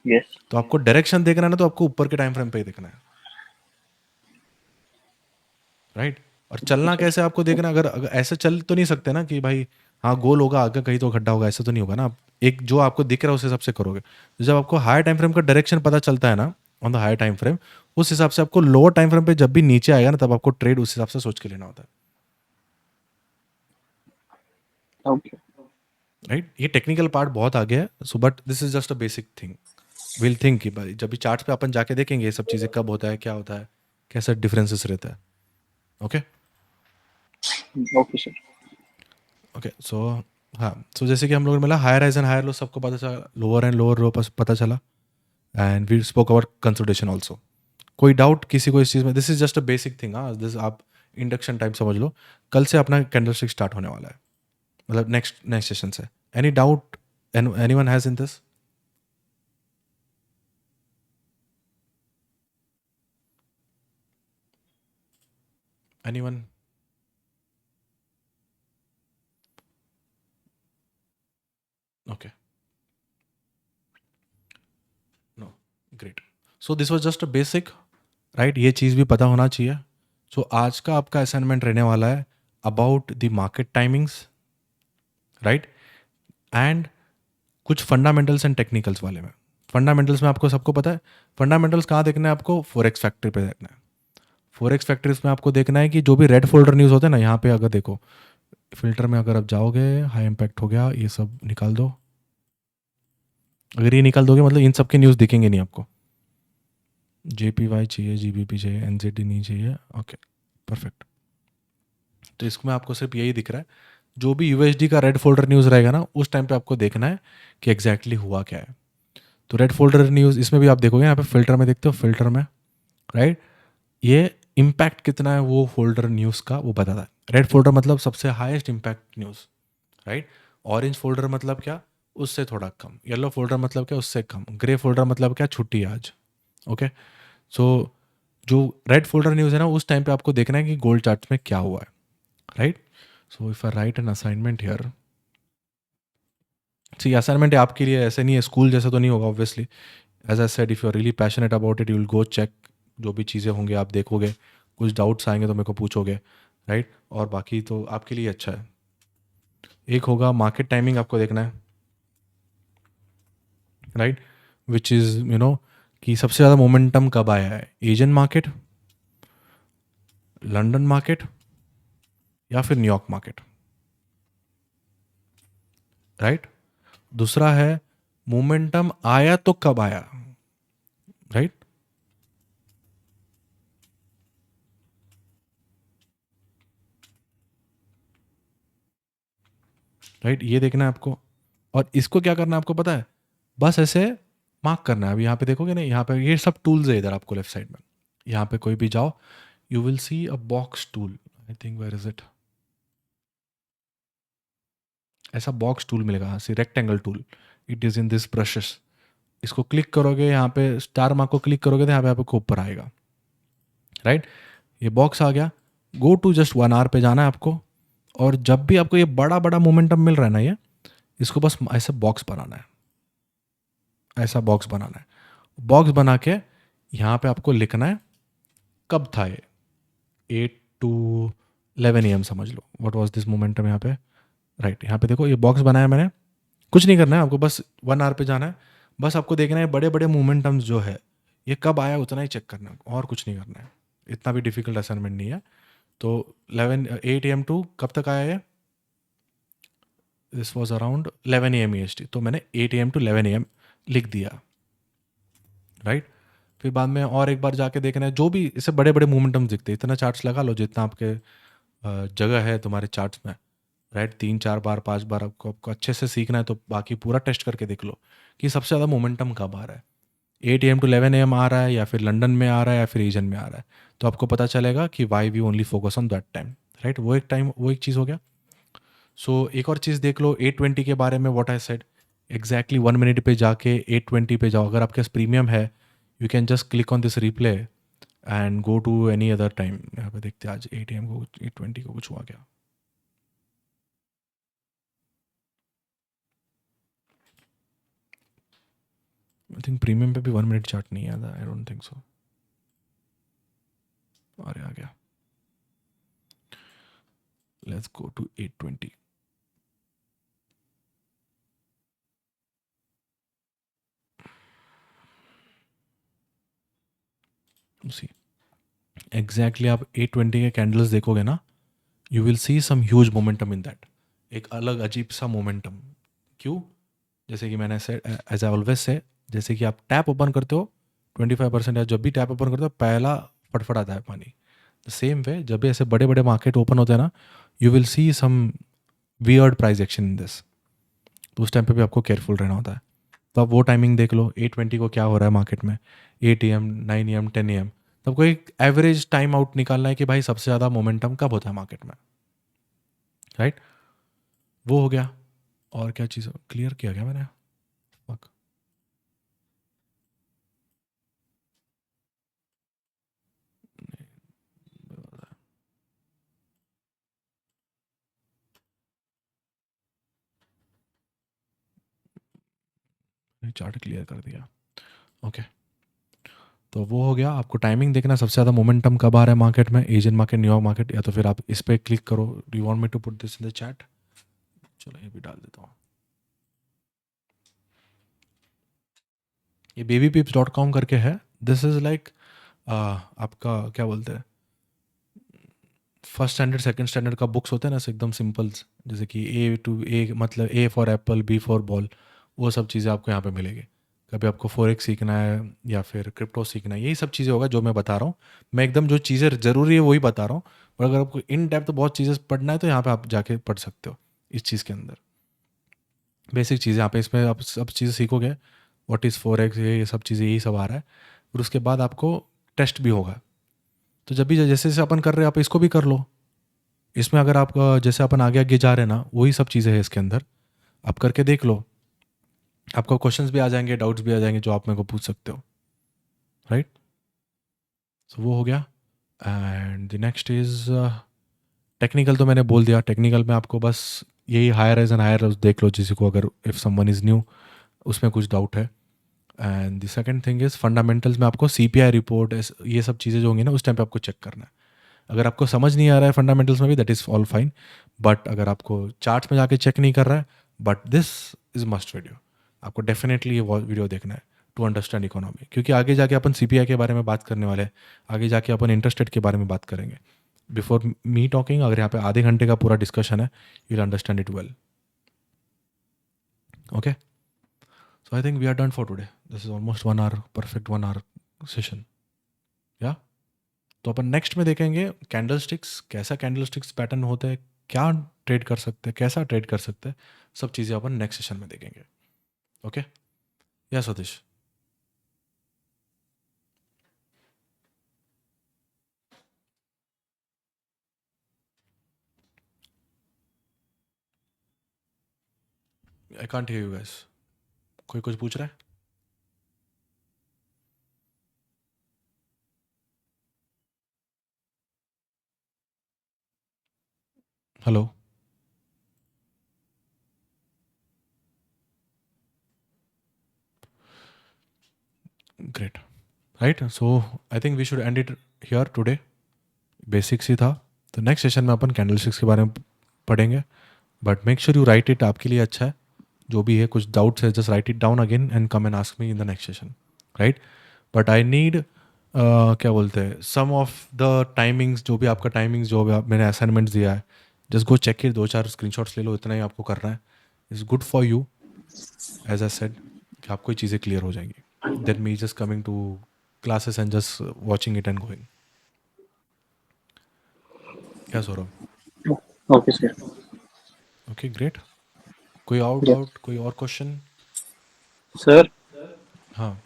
यस. तो आपको डायरेक्शन देखना है ना, तो आपको ऊपर के टाइम फ्रेम पे ही देखना है, राइट। और ओके चलना सर. कैसे आपको देखना, अगर ऐसे चल तो नहीं सकते ना कि भाई हाँ गोल होगा आगे कहीं तो खड्डा होगा, ऐसा तो नहीं होगा ना। आप एक जो आपको दिख रहा है उस हिसाब से करोगे। तो जब आपको हायर टाइम फ्रेम का डायरेक्शन पता चलता है ना, on the higher time frame, उस हिसाब से आपको लोअर टाइम फ्रेम पे जब भी नीचे आएगा ना, तब आपको ट्रेड उस हिसाब से सोच के लेना होता है, ओके. राइट। ये टेक्निकल पार्ट बहुत आगे है, so but this is just a basic thing. Will think कि भाई जब भी चार्ट पे अपन जाके देखेंगे ये सब चीज़ें कब होता है, क्या होता है, कैसा डिफरेंसेस रहता है, okay. Okay sir. Okay, so हाँ, सो जैसे कि हम लोग मिला higher highs and higher low, सबको पता चला, लोअर एंड लोअर लो पता चला, and we spoke about consolidation also. कोई डाउट किसी को इस चीज़ में? This is just a basic thing. हाँ, दिस आप इंडक्शन टाइप समझ लो। कल से अपना कैंडलस्टिक स्टार्ट होने वाला है, मतलब नेक्स्ट सेशन से। Any doubt anyone has in this? Anyone? Okay, no, great. So this was just a basic, right? ये चीज़ भी पता होना चाहिए। सो आज का आपका असाइनमेंट रहने वाला है about the market timings, right? And कुछ फंडामेंटल्स एंड टेक्निकल्स वाले में। फंडामेंटल्स में आपको सबको पता है, फंडामेंटल्स कहाँ देखना है आपको? फॉरेक्स फैक्ट्री पे देखना है। फॉरेक्स फैक्ट्रीज में आपको देखना है कि जो भी रेड फोल्डर न्यूज़ होते हैं ना, यहाँ पे अगर देखो फिल्टर में अगर आप जाओगे, हाई इम्पैक्ट हो गया, ये सब निकाल दो। अगर ये निकाल दोगे मतलब इन सब के न्यूज़ दिखेंगे नहीं आपको। JPY चाहिए, GBP चाहिए, NZD नहीं चाहिए। Okay, perfect. तो इसमें आपको सिर्फ यही दिख रहा है, जो भी USD का रेड फोल्डर न्यूज़ रहेगा ना, उस टाइम पे आपको देखना है कि एग्जैक्टली हुआ क्या है। तो रेड फोल्डर न्यूज़ इसमें भी आप देखोगे, यहाँ पे फिल्टर में देखते हो, फिल्टर में, राइट? ये इम्पैक्ट कितना है वो फोल्डर न्यूज़ का वो बताता है। रेड फोल्डर मतलब सबसे highest impact news, right? Orange folder मतलब क्या? उससे थोड़ा कम। येलो फोल्डर मतलब क्या? उससे कम। ग्रे फोल्डर मतलब क्या? छुट्टी है आज। ओके, सो जो रेड फोल्डर न्यूज़ है ना, उस टाइम पे आपको देखना है कि गोल्ड चार्ट में क्या हुआ है, right? So if I write an assignment here, see assignment आपके लिए ऐसे नहीं है, स्कूल जैसा तो नहीं होगा obviously. As I said, if you are really passionate about it, you will go check, जो भी चीज़ें होंगी आप देखोगे, कुछ डाउट्स आएंगे तो मेरे को पूछोगे, राइट? और बाकी तो आपके लिए अच्छा है। एक होगा मार्केट टाइमिंग, आपको देखना है, राइट? विच इज़ कि सबसे ज़्यादा मोमेंटम कब आया है, एशियन मार्केट, लंदन मार्केट, या फिर न्यूयॉर्क मार्केट, राइट? दूसरा है मोमेंटम आया तो कब आया, राइट? राइट, ये देखना है आपको। और इसको क्या करना है आपको पता है? बस ऐसे मार्क करना है। अभी यहाँ पे देखोगे ना, यहाँ पे ये सब टूल्स है इधर आपको लेफ्ट साइड में। यहाँ पे कोई भी जाओ, you will see a box tool, I think where is it, ऐसा बॉक्स टूल मिलेगा, हाँ, see rectangle tool, it is in this brushes. इसको क्लिक करोगे, यहाँ पे स्टार मार्क को क्लिक करोगे तो यहाँ पे आपको ऊपर आएगा, राइट? ये बॉक्स आ गया। गो टू जस्ट 1 आवर पे जाना है आपको, और जब भी आपको ये बड़ा बड़ा मोमेंटम मिल रहा है ना, ये इसको बस ऐसे बॉक्स बनाना है, ऐसा बॉक्स बनाना है। बॉक्स बना के यहाँ पे आपको लिखना है कब था ये, 8 to 11 AM समझ लो, व्हाट वाज दिस मोमेंटम यहाँ पे, राइट? यहाँ पे देखो ये बॉक्स बनाया मैंने। कुछ नहीं करना है आपको, बस 1 आवर पे जाना है। बस आपको देखना है बड़े बड़े मोमेंटम्स जो है ये कब आया, उतना ही चेक करना है, और कुछ नहीं करना है। इतना भी डिफिकल्ट असाइनमेंट नहीं है। तो 8 AM टू कब तक आया ये? This was around 11 AM EST, तो मैंने 8 AM to 11 AM लिख दिया, राइट? फिर बाद में और एक बार जाके देखना है, जो भी इससे बड़े बड़े मोमेंटम दिखते हैं, इतना चार्ट्स लगा लो जितना आपके जगह है तुम्हारे चार्ट्स में, राइट? 3 4 बार 5 बार आपको अच्छे से सीखना है, तो बाकी पूरा टेस्ट करके देख लो कि सबसे ज़्यादा मोमेंटम कब आ रहा है, 8 AM to 11 AM आ रहा है, या फिर लंदन में आ रहा है, या फिर एशियन में आ रहा है। तो आपको पता चलेगा कि why we only focus on that time, right? वो एक चीज़ हो गया। सो एक और चीज़ देख लो 820 के बारे में, what I said exactly 1 minute पे जाके 820 पे जाओ। अगर आपके पास प्रीमियम है, you can just click on this replay and go to any other time. यहाँ पे देखते हैं आज 8 AM को, 820 को कुछ हुआ क्या। आई थिंक प्रीमियम पे भी 1 मिनट चार्ट नहीं आया था, आई डोंट थिंक सो। अरे आ गया, let's go to 820। See exactly आप 820 के कैंडल्स देखोगे ना, you will see some huge momentum in that, एक अलग अजीब सा मोमेंटम। क्यों? जैसे कि मैंने से एज आई ऑलवेज से, जैसे कि आप टैप ओपन करते हो 25%, या जब भी टैप ओपन करते हो पहला फटफटाता है पानी, द सेम वे जब भी ऐसे बड़े बड़े मार्केट ओपन होते हैं ना, you will see some weird price action in this, तो उस टाइम पे भी आपको केयरफुल रहना होता है। तो आप वो टाइमिंग देख लो 8:20 को क्या हो रहा है मार्केट में, 8 AM, 9 AM, 10 AM। तो आपको एक एवरेज टाइम आउट निकालना है कि भाई सबसे ज़्यादा मोमेंटम कब होता है मार्केट में, राइट। वो हो गया। और क्या चीज़ क्लियर किया गया मैंने? Fuck. चार्ट क्लियर कर दिया, ओके। तो वो हो गया। आपको टाइमिंग देखना, सबसे ज़्यादा मोमेंटम कब आ रहा है मार्केट में, एशियन मार्केट, न्यूयॉर्क मार्केट, या तो फिर आप इस पर क्लिक करो। Do you want me to put this in the chat? चलो ये भी डाल देता हूँ। ये babypips.com करके है। दिस इज़ लाइक आपका क्या बोलते हैं, फर्स्ट स्टैंडर्ड सेकंड स्टैंडर्ड का बुक्स होते हैं ना, एकदम सिंपल, जैसे कि A मतलब A for Apple, B for ball, वो सब चीज़ें आपको यहाँ पे मिलेगी। कभी आपको फॉरेक्स सीखना है या फिर क्रिप्टो सीखना है, यही सब चीज़ें होगा जो मैं बता रहा हूँ। मैं एकदम जो चीज़ें ज़रूरी है वही बता रहा हूँ, पर अगर आपको इन डेप्थ बहुत चीज़ें पढ़ना है तो यहाँ पे आप जाके पढ़ सकते हो। इस चीज़ के अंदर बेसिक चीज़ें यहाँ पे, इसमें आप सब चीज़ें सीखोगे। व्हाट इज़ फॉरेक्स, ये सब चीज़ें, यही सब आ रहा है। फिर उसके बाद आपको टेस्ट भी होगा। तो जब भी जैसे जैसे अपन कर रहे हैं आप इसको भी कर लो। इसमें अगर आप जैसे अपन आगे आगे जा रहे हैं ना, वही सब चीज़ें हैं इसके अंदर, आप करके देख लो। आपको क्वेश्चंस भी आ जाएंगे, डाउट्स भी आ जाएंगे जो आप मेरे को पूछ सकते हो, राइट। सो वो हो गया। And the next is technical. तो मैंने बोल दिया, टेक्निकल में आपको बस यही हायर एज एंड हायर देख लो, जिसी को अगर इफ़ समवन इज़ न्यू उसमें कुछ डाउट है। And the second thing is fundamentals में आपको CPI रिपोर्ट, ये सब चीज़ें जो होंगी ना, उस टाइम पे आपको चेक करना है। अगर आपको समझ नहीं आ रहा है फंडामेंटल्स में भी, that is all fine. But अगर आपको चार्ट्स में जाके चेक नहीं कर रहा है, but this is must video. आपको डेफिनेटली ये वीडियो देखना है टू अंडरस्टैंड इकोनॉमी, क्योंकि आगे जाके अपन CPI के बारे में बात करने वाले हैं, आगे जाके अपन इंटरेस्ट रेट के बारे में बात करेंगे। बिफोर मी टॉकिंग, अगर यहाँ पे आधे घंटे का पूरा डिस्कशन है, you will understand it well, okay. So I think we are done for today. This is almost 1 hour, perfect 1 hour session, yeah. तो अपन नेक्स्ट में देखेंगे कैंडल स्टिक्स, कैसा कैंडल स्टिक्स पैटर्न होता है, क्या ट्रेड कर सकते हैं, कैसा ट्रेड कर सकते हैं, सब चीज़ें अपन नेक्स्ट सेशन में देखेंगे, ओके। या Satish? I can't hear you guys. कोई कुछ पूछ रहा है? Hello? Great, right. So I think we should end it here today. Basics ही था। तो नेक्स्ट सेशन में अपन कैंडल स्टिक्स के बारे में पढ़ेंगे, but make sure you right it, आपके लिए अच्छा है। जो भी है, कुछ डाउट्स है, just write it down again and come and ask me in the next session, right. But I need क्या बोलते हैं, सम ऑफ द टाइमिंग्स, जो भी आपका टाइमिंग्स, जो भी मैंने असाइनमेंट्स दिया है, just go check it, 2-4 screenshots ले लो, इतना ही आपको करना है। It's good for you, as I said, कि आपको ये चीज़ें क्लियर हो जाएंगी then me just coming to classes and just watching it and going. क्या Saurabh? Okay sir. Okay great. कोई और यस डाउट, कोई और क्वेश्चन? सर। हाँ।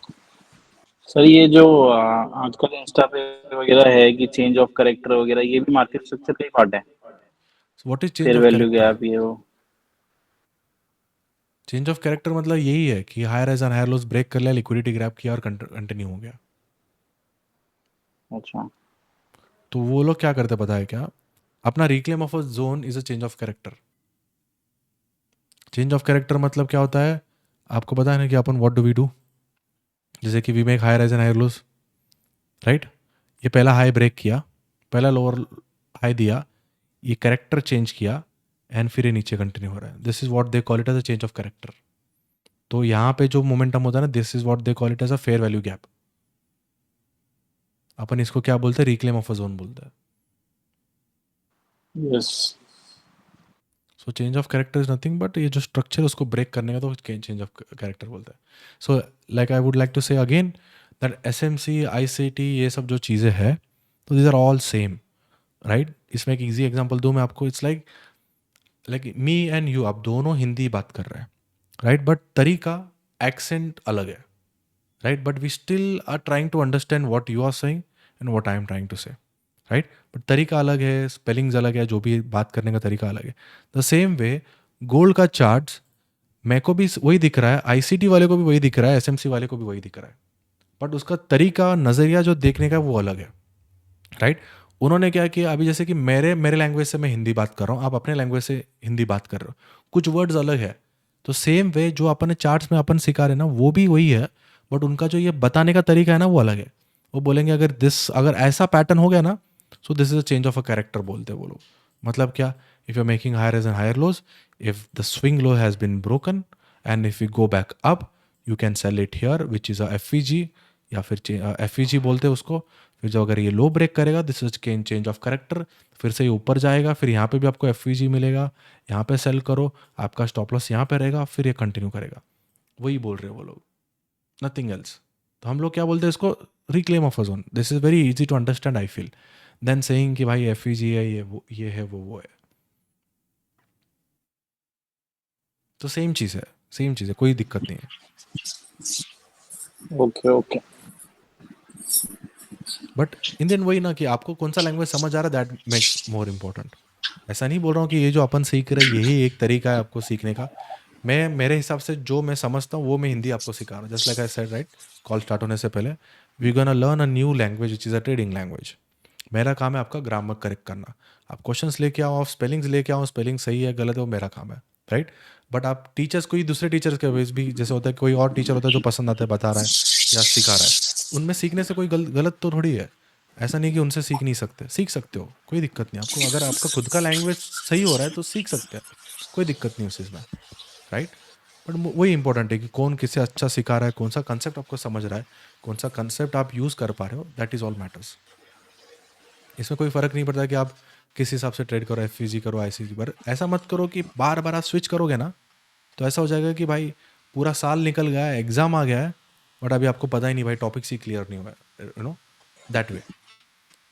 सर ये जो आजकल इंस्टा पे वगैरह है कि चेंज ऑफ करेक्टर वगैरह, ये भी मार्केट स्ट्रक्चर का ही पार्ट है? What is change fair of value character? Gap ये वो। चेंज ऑफ कैरेक्टर मतलब यही है कि higher highs and higher lows break कर लिया, लिक्विडिटी ग्रैब किया और कंटिन्यू हो गया। अच्छा। तो वो लोग क्या करते पता है क्या? अपना reclaim of a zone is a change of character. Change of character मतलब क्या होता है, आपको पता है ना कि अपन व्हाट डू वी डू, जैसे कि we make higher highs and higher lows, right. ये पहला हाई ब्रेक किया, पहला लोअर हाई दिया, ये कैरेक्टर चेंज किया एंड फिर ये नीचे कंटिन्यू हो रहा है। This is what they call it as a change of character. तो यहाँ पे जो मोमेंटम होता है ना, this is what they call it as a fair value gap. अपन इसको क्या बोलते हैं, रिक्लेम ऑफ अ जोन बोलते हैं। Yes. So change of character is nothing but ये जो स्ट्रक्चर उसको ब्रेक करने का, तो चेंज ऑफ कैरेक्टर बोलते हैं। So like I would like to say again that SMC, ICT, ये सब जो चीज़ें हैं, तो these are all same, right. इसमें एक ईजी एग्जांपल दूँ मैं आपको। It's like like me and you, आप दोनों हिंदी बात कर रहे हैं, राइट, बट तरीका, एक्सेंट अलग है, right, but we still are trying to understand what you are saying and what I am trying to say, right, but तरीका अलग है, स्पेलिंग्स अलग है, जो भी बात करने का तरीका अलग है. द सेम वे गोल्ड का चार्ट्स मेरे को भी वही दिख रहा है, आईसीटी वाले को भी वही दिख रहा है, एसएमसी वाले को भी वही दिख रहा है, बट उसका तरीका, नज़रिया जो देखने का वो अलग है, राइट. उन्होंने क्या किया, अभी जैसे कि मेरे मेरे लैंग्वेज से मैं हिंदी बात कर रहा हूँ, आप अपने लैंग्वेज से हिंदी बात कर रहे हो, कुछ वर्ड्स अलग है. तो सेम वे जो अपन चार्ट्स में अपन सिखा रहे हैं ना, वो भी वही है, बट उनका जो ये बताने का तरीका है ना, वो अलग है. वो बोलेंगे अगर ऐसा पैटर्न हो गया ना, so this is a change of a character बोलते हैं वो लोग. मतलब क्या, if you are making higher highs and higher lows, if the swing low has been broken and if you go back up, you can sell it here which is a F या फिर F बोलते हैं उसको. फिर जो अगर ये लो break करेगा, this is change of character, फिर से ये ऊपर जाएगा, फिर यहाँ पे भी आपको एफ मिलेगा, यहाँ पे सेल करो, आपका स्टॉप लॉस यहाँ पे रहेगा, फिर ये कंटिन्यू करेगा. वही बोल रहे हैं वो लोग, नथिंग एल्स. तो हम लोग क्या बोलते हैं इसको, reclaim of a zone. This is very easy to understand I feel, then saying कि भाई एफ है, ये है, वो है. तो सेम चीज़ है, सेम चीज़ है, कोई दिक्कत नहीं है. Okay okay. बट इन दिन वही ना कि आपको कौन सा लैंग्वेज समझ आ रहा है, दैट मेक्स मोर इम्पोर्टेंट. ऐसा नहीं बोल रहा हूँ कि ये जो अपन सीख रहे हैं यही एक तरीका है आपको सीखने का. मैं मेरे हिसाब से जो मैं समझता हूँ वो मैं हिंदी आपको सिखा रहा हूँ. Just like I said, right, call start होने से पहले, we gonna learn a new language which is a trading language. मेरा काम है आपका ग्रामर करेक्ट करना. आप क्वेश्चंस लेके आओ, आप स्पेलिंग्स लेके आओ, स्पेलिंग सही है गलत है वो मेरा काम है, राइट. बट आप टीचर्स, कोई दूसरे टीचर्स के वेज भी जैसे होता है, कोई और टीचर होता है जो पसंद आता है, बता रहा है या सिखा रहा है, उनमें सीखने से कोई गलत तो थोड़ी है. ऐसा नहीं कि उनसे सीख नहीं सकते, सीख सकते हो, कोई दिक्कत नहीं आपको. अगर आपका खुद का लैंग्वेज सही हो रहा है तो सीख सकते हैं, कोई दिक्कत नहीं उस चीज़ में, राइट. बट वही इंपॉर्टेंट है कि कौन किसे अच्छा सिखा रहा है, कौन सा कंसेप्ट आपको समझ रहा है, कौन सा कंसेप्ट आप यूज़ कर पा रहे हो, दैट इज़ ऑल मैटर्स. इसमें कोई फ़र्क नहीं पड़ता कि आप किस हिसाब से ट्रेड करो, एफ करो, आई पर ऐसा मत करो कि बार बार आप स्विच करोगे ना, तो ऐसा हो जाएगा कि भाई पूरा साल निकल गया है, एग्ज़ाम आ गया है, बट अभी आपको पता ही नहीं भाई, टॉपिक्स ही क्लियर नहीं हुआ है, you know, that way.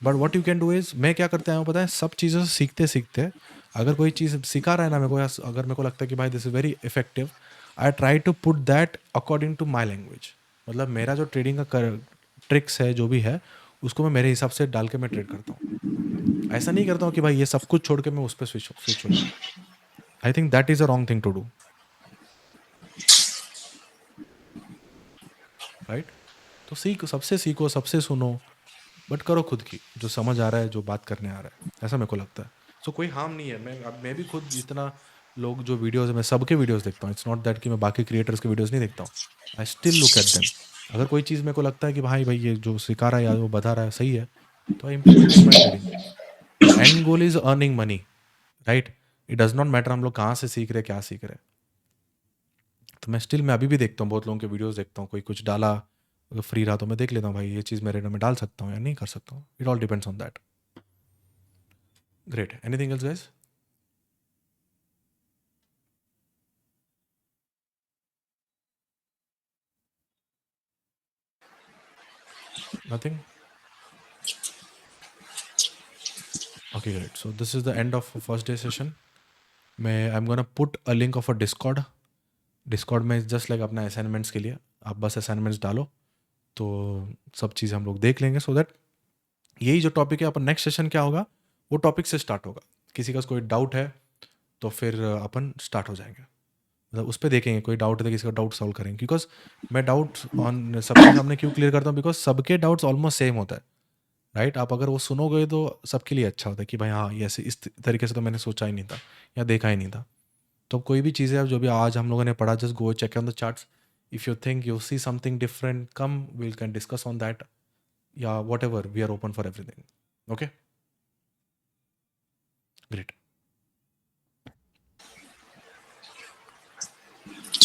But what you can do is, मैं क्या करते हैं पता है, सब चीज़ों से सीखते सीखते, अगर कोई चीज़ सिखा रहा है ना मेरे को, या अगर मेरे को लगता है कि भाई this is very effective, I try to put that according to my language. मतलब मेरा जो ट्रेडिंग का ट्रिक्स है जो भी है, उसको मैं मेरे हिसाब से डाल के मैं ट्रेड करता हूँ. ऐसा नहीं करता हूँ कि भाई ये सब कुछ छोड़ के मैं उस पर स्विच हो जाऊँ. I think that is a wrong thing to do, right. तो सीखो, सबसे सुनो, बट करो खुद की, जो समझ आ रहा है, जो बात करने आ रहा है, ऐसा मेरे को लगता है. सो कोई हार्म नहीं है. मैं भी खुद जितना लोग जो वीडियोज़ है, मैं सबके वीडियोज़ देखता हूँ. इट्स नॉट दैट कि मैं बाकी क्रिएटर्स के वीडियोज़ नहीं देखता हूँ. I still look at them. अगर कोई चीज़ मेरे को लगता है कि भाई ये जो सिखा रहा है या वो बता रहा है सही है, तो I implement in my trading. The end goal is earning money, right. It does not matter हम लोग कहाँ से सीख रहे, क्या सीख रहे. तो मैं अभी भी देखता हूँ, बहुत लोगों के वीडियोस देखता हूँ, कोई कुछ डाला, अगर फ्री रहा तो मैं देख लेता हूँ भाई ये चीज़ मेरे में डाल सकता हूँ या नहीं कर सकता हूँ. It all depends on that. Great. Anything else guys? Nothing? Okay, great. So this is the end of first day session. I'm gonna put a link of a Discord. Discord में जस्ट लाइक अपना assignments के लिए आप बस assignments डालो, तो सब चीज़ हम लोग देख लेंगे. सो दैट यही जो टॉपिक है अपन नेक्स्ट सेशन क्या होगा, वो टॉपिक से स्टार्ट होगा. किसी का कोई डाउट है तो फिर अपन स्टार्ट हो जाएंगे. मतलब उस पर देखेंगे, कोई डाउट है तो किसी का डाउट सॉल्व करेंगे. बिकॉज मैं डाउट ऑन सबके सामने क्यों क्लियर करता हूँ, बिकॉज सबके डाउट्स ऑलमोस्ट सेम होता है, राइट. आप अगर वो सुनोगे तो सबके लिए अच्छा होता है कि भाई हाँ ये ऐसे इस तरीके से तो मैंने सोचा ही नहीं था या देखा ही नहीं था. तो कोई भी चीज़ है जो भी आज हम लोगों ने पढ़ा, just go check on the charts. If you think you see something different, come we can discuss on that, या whatever, we are open for everything. Okay, great.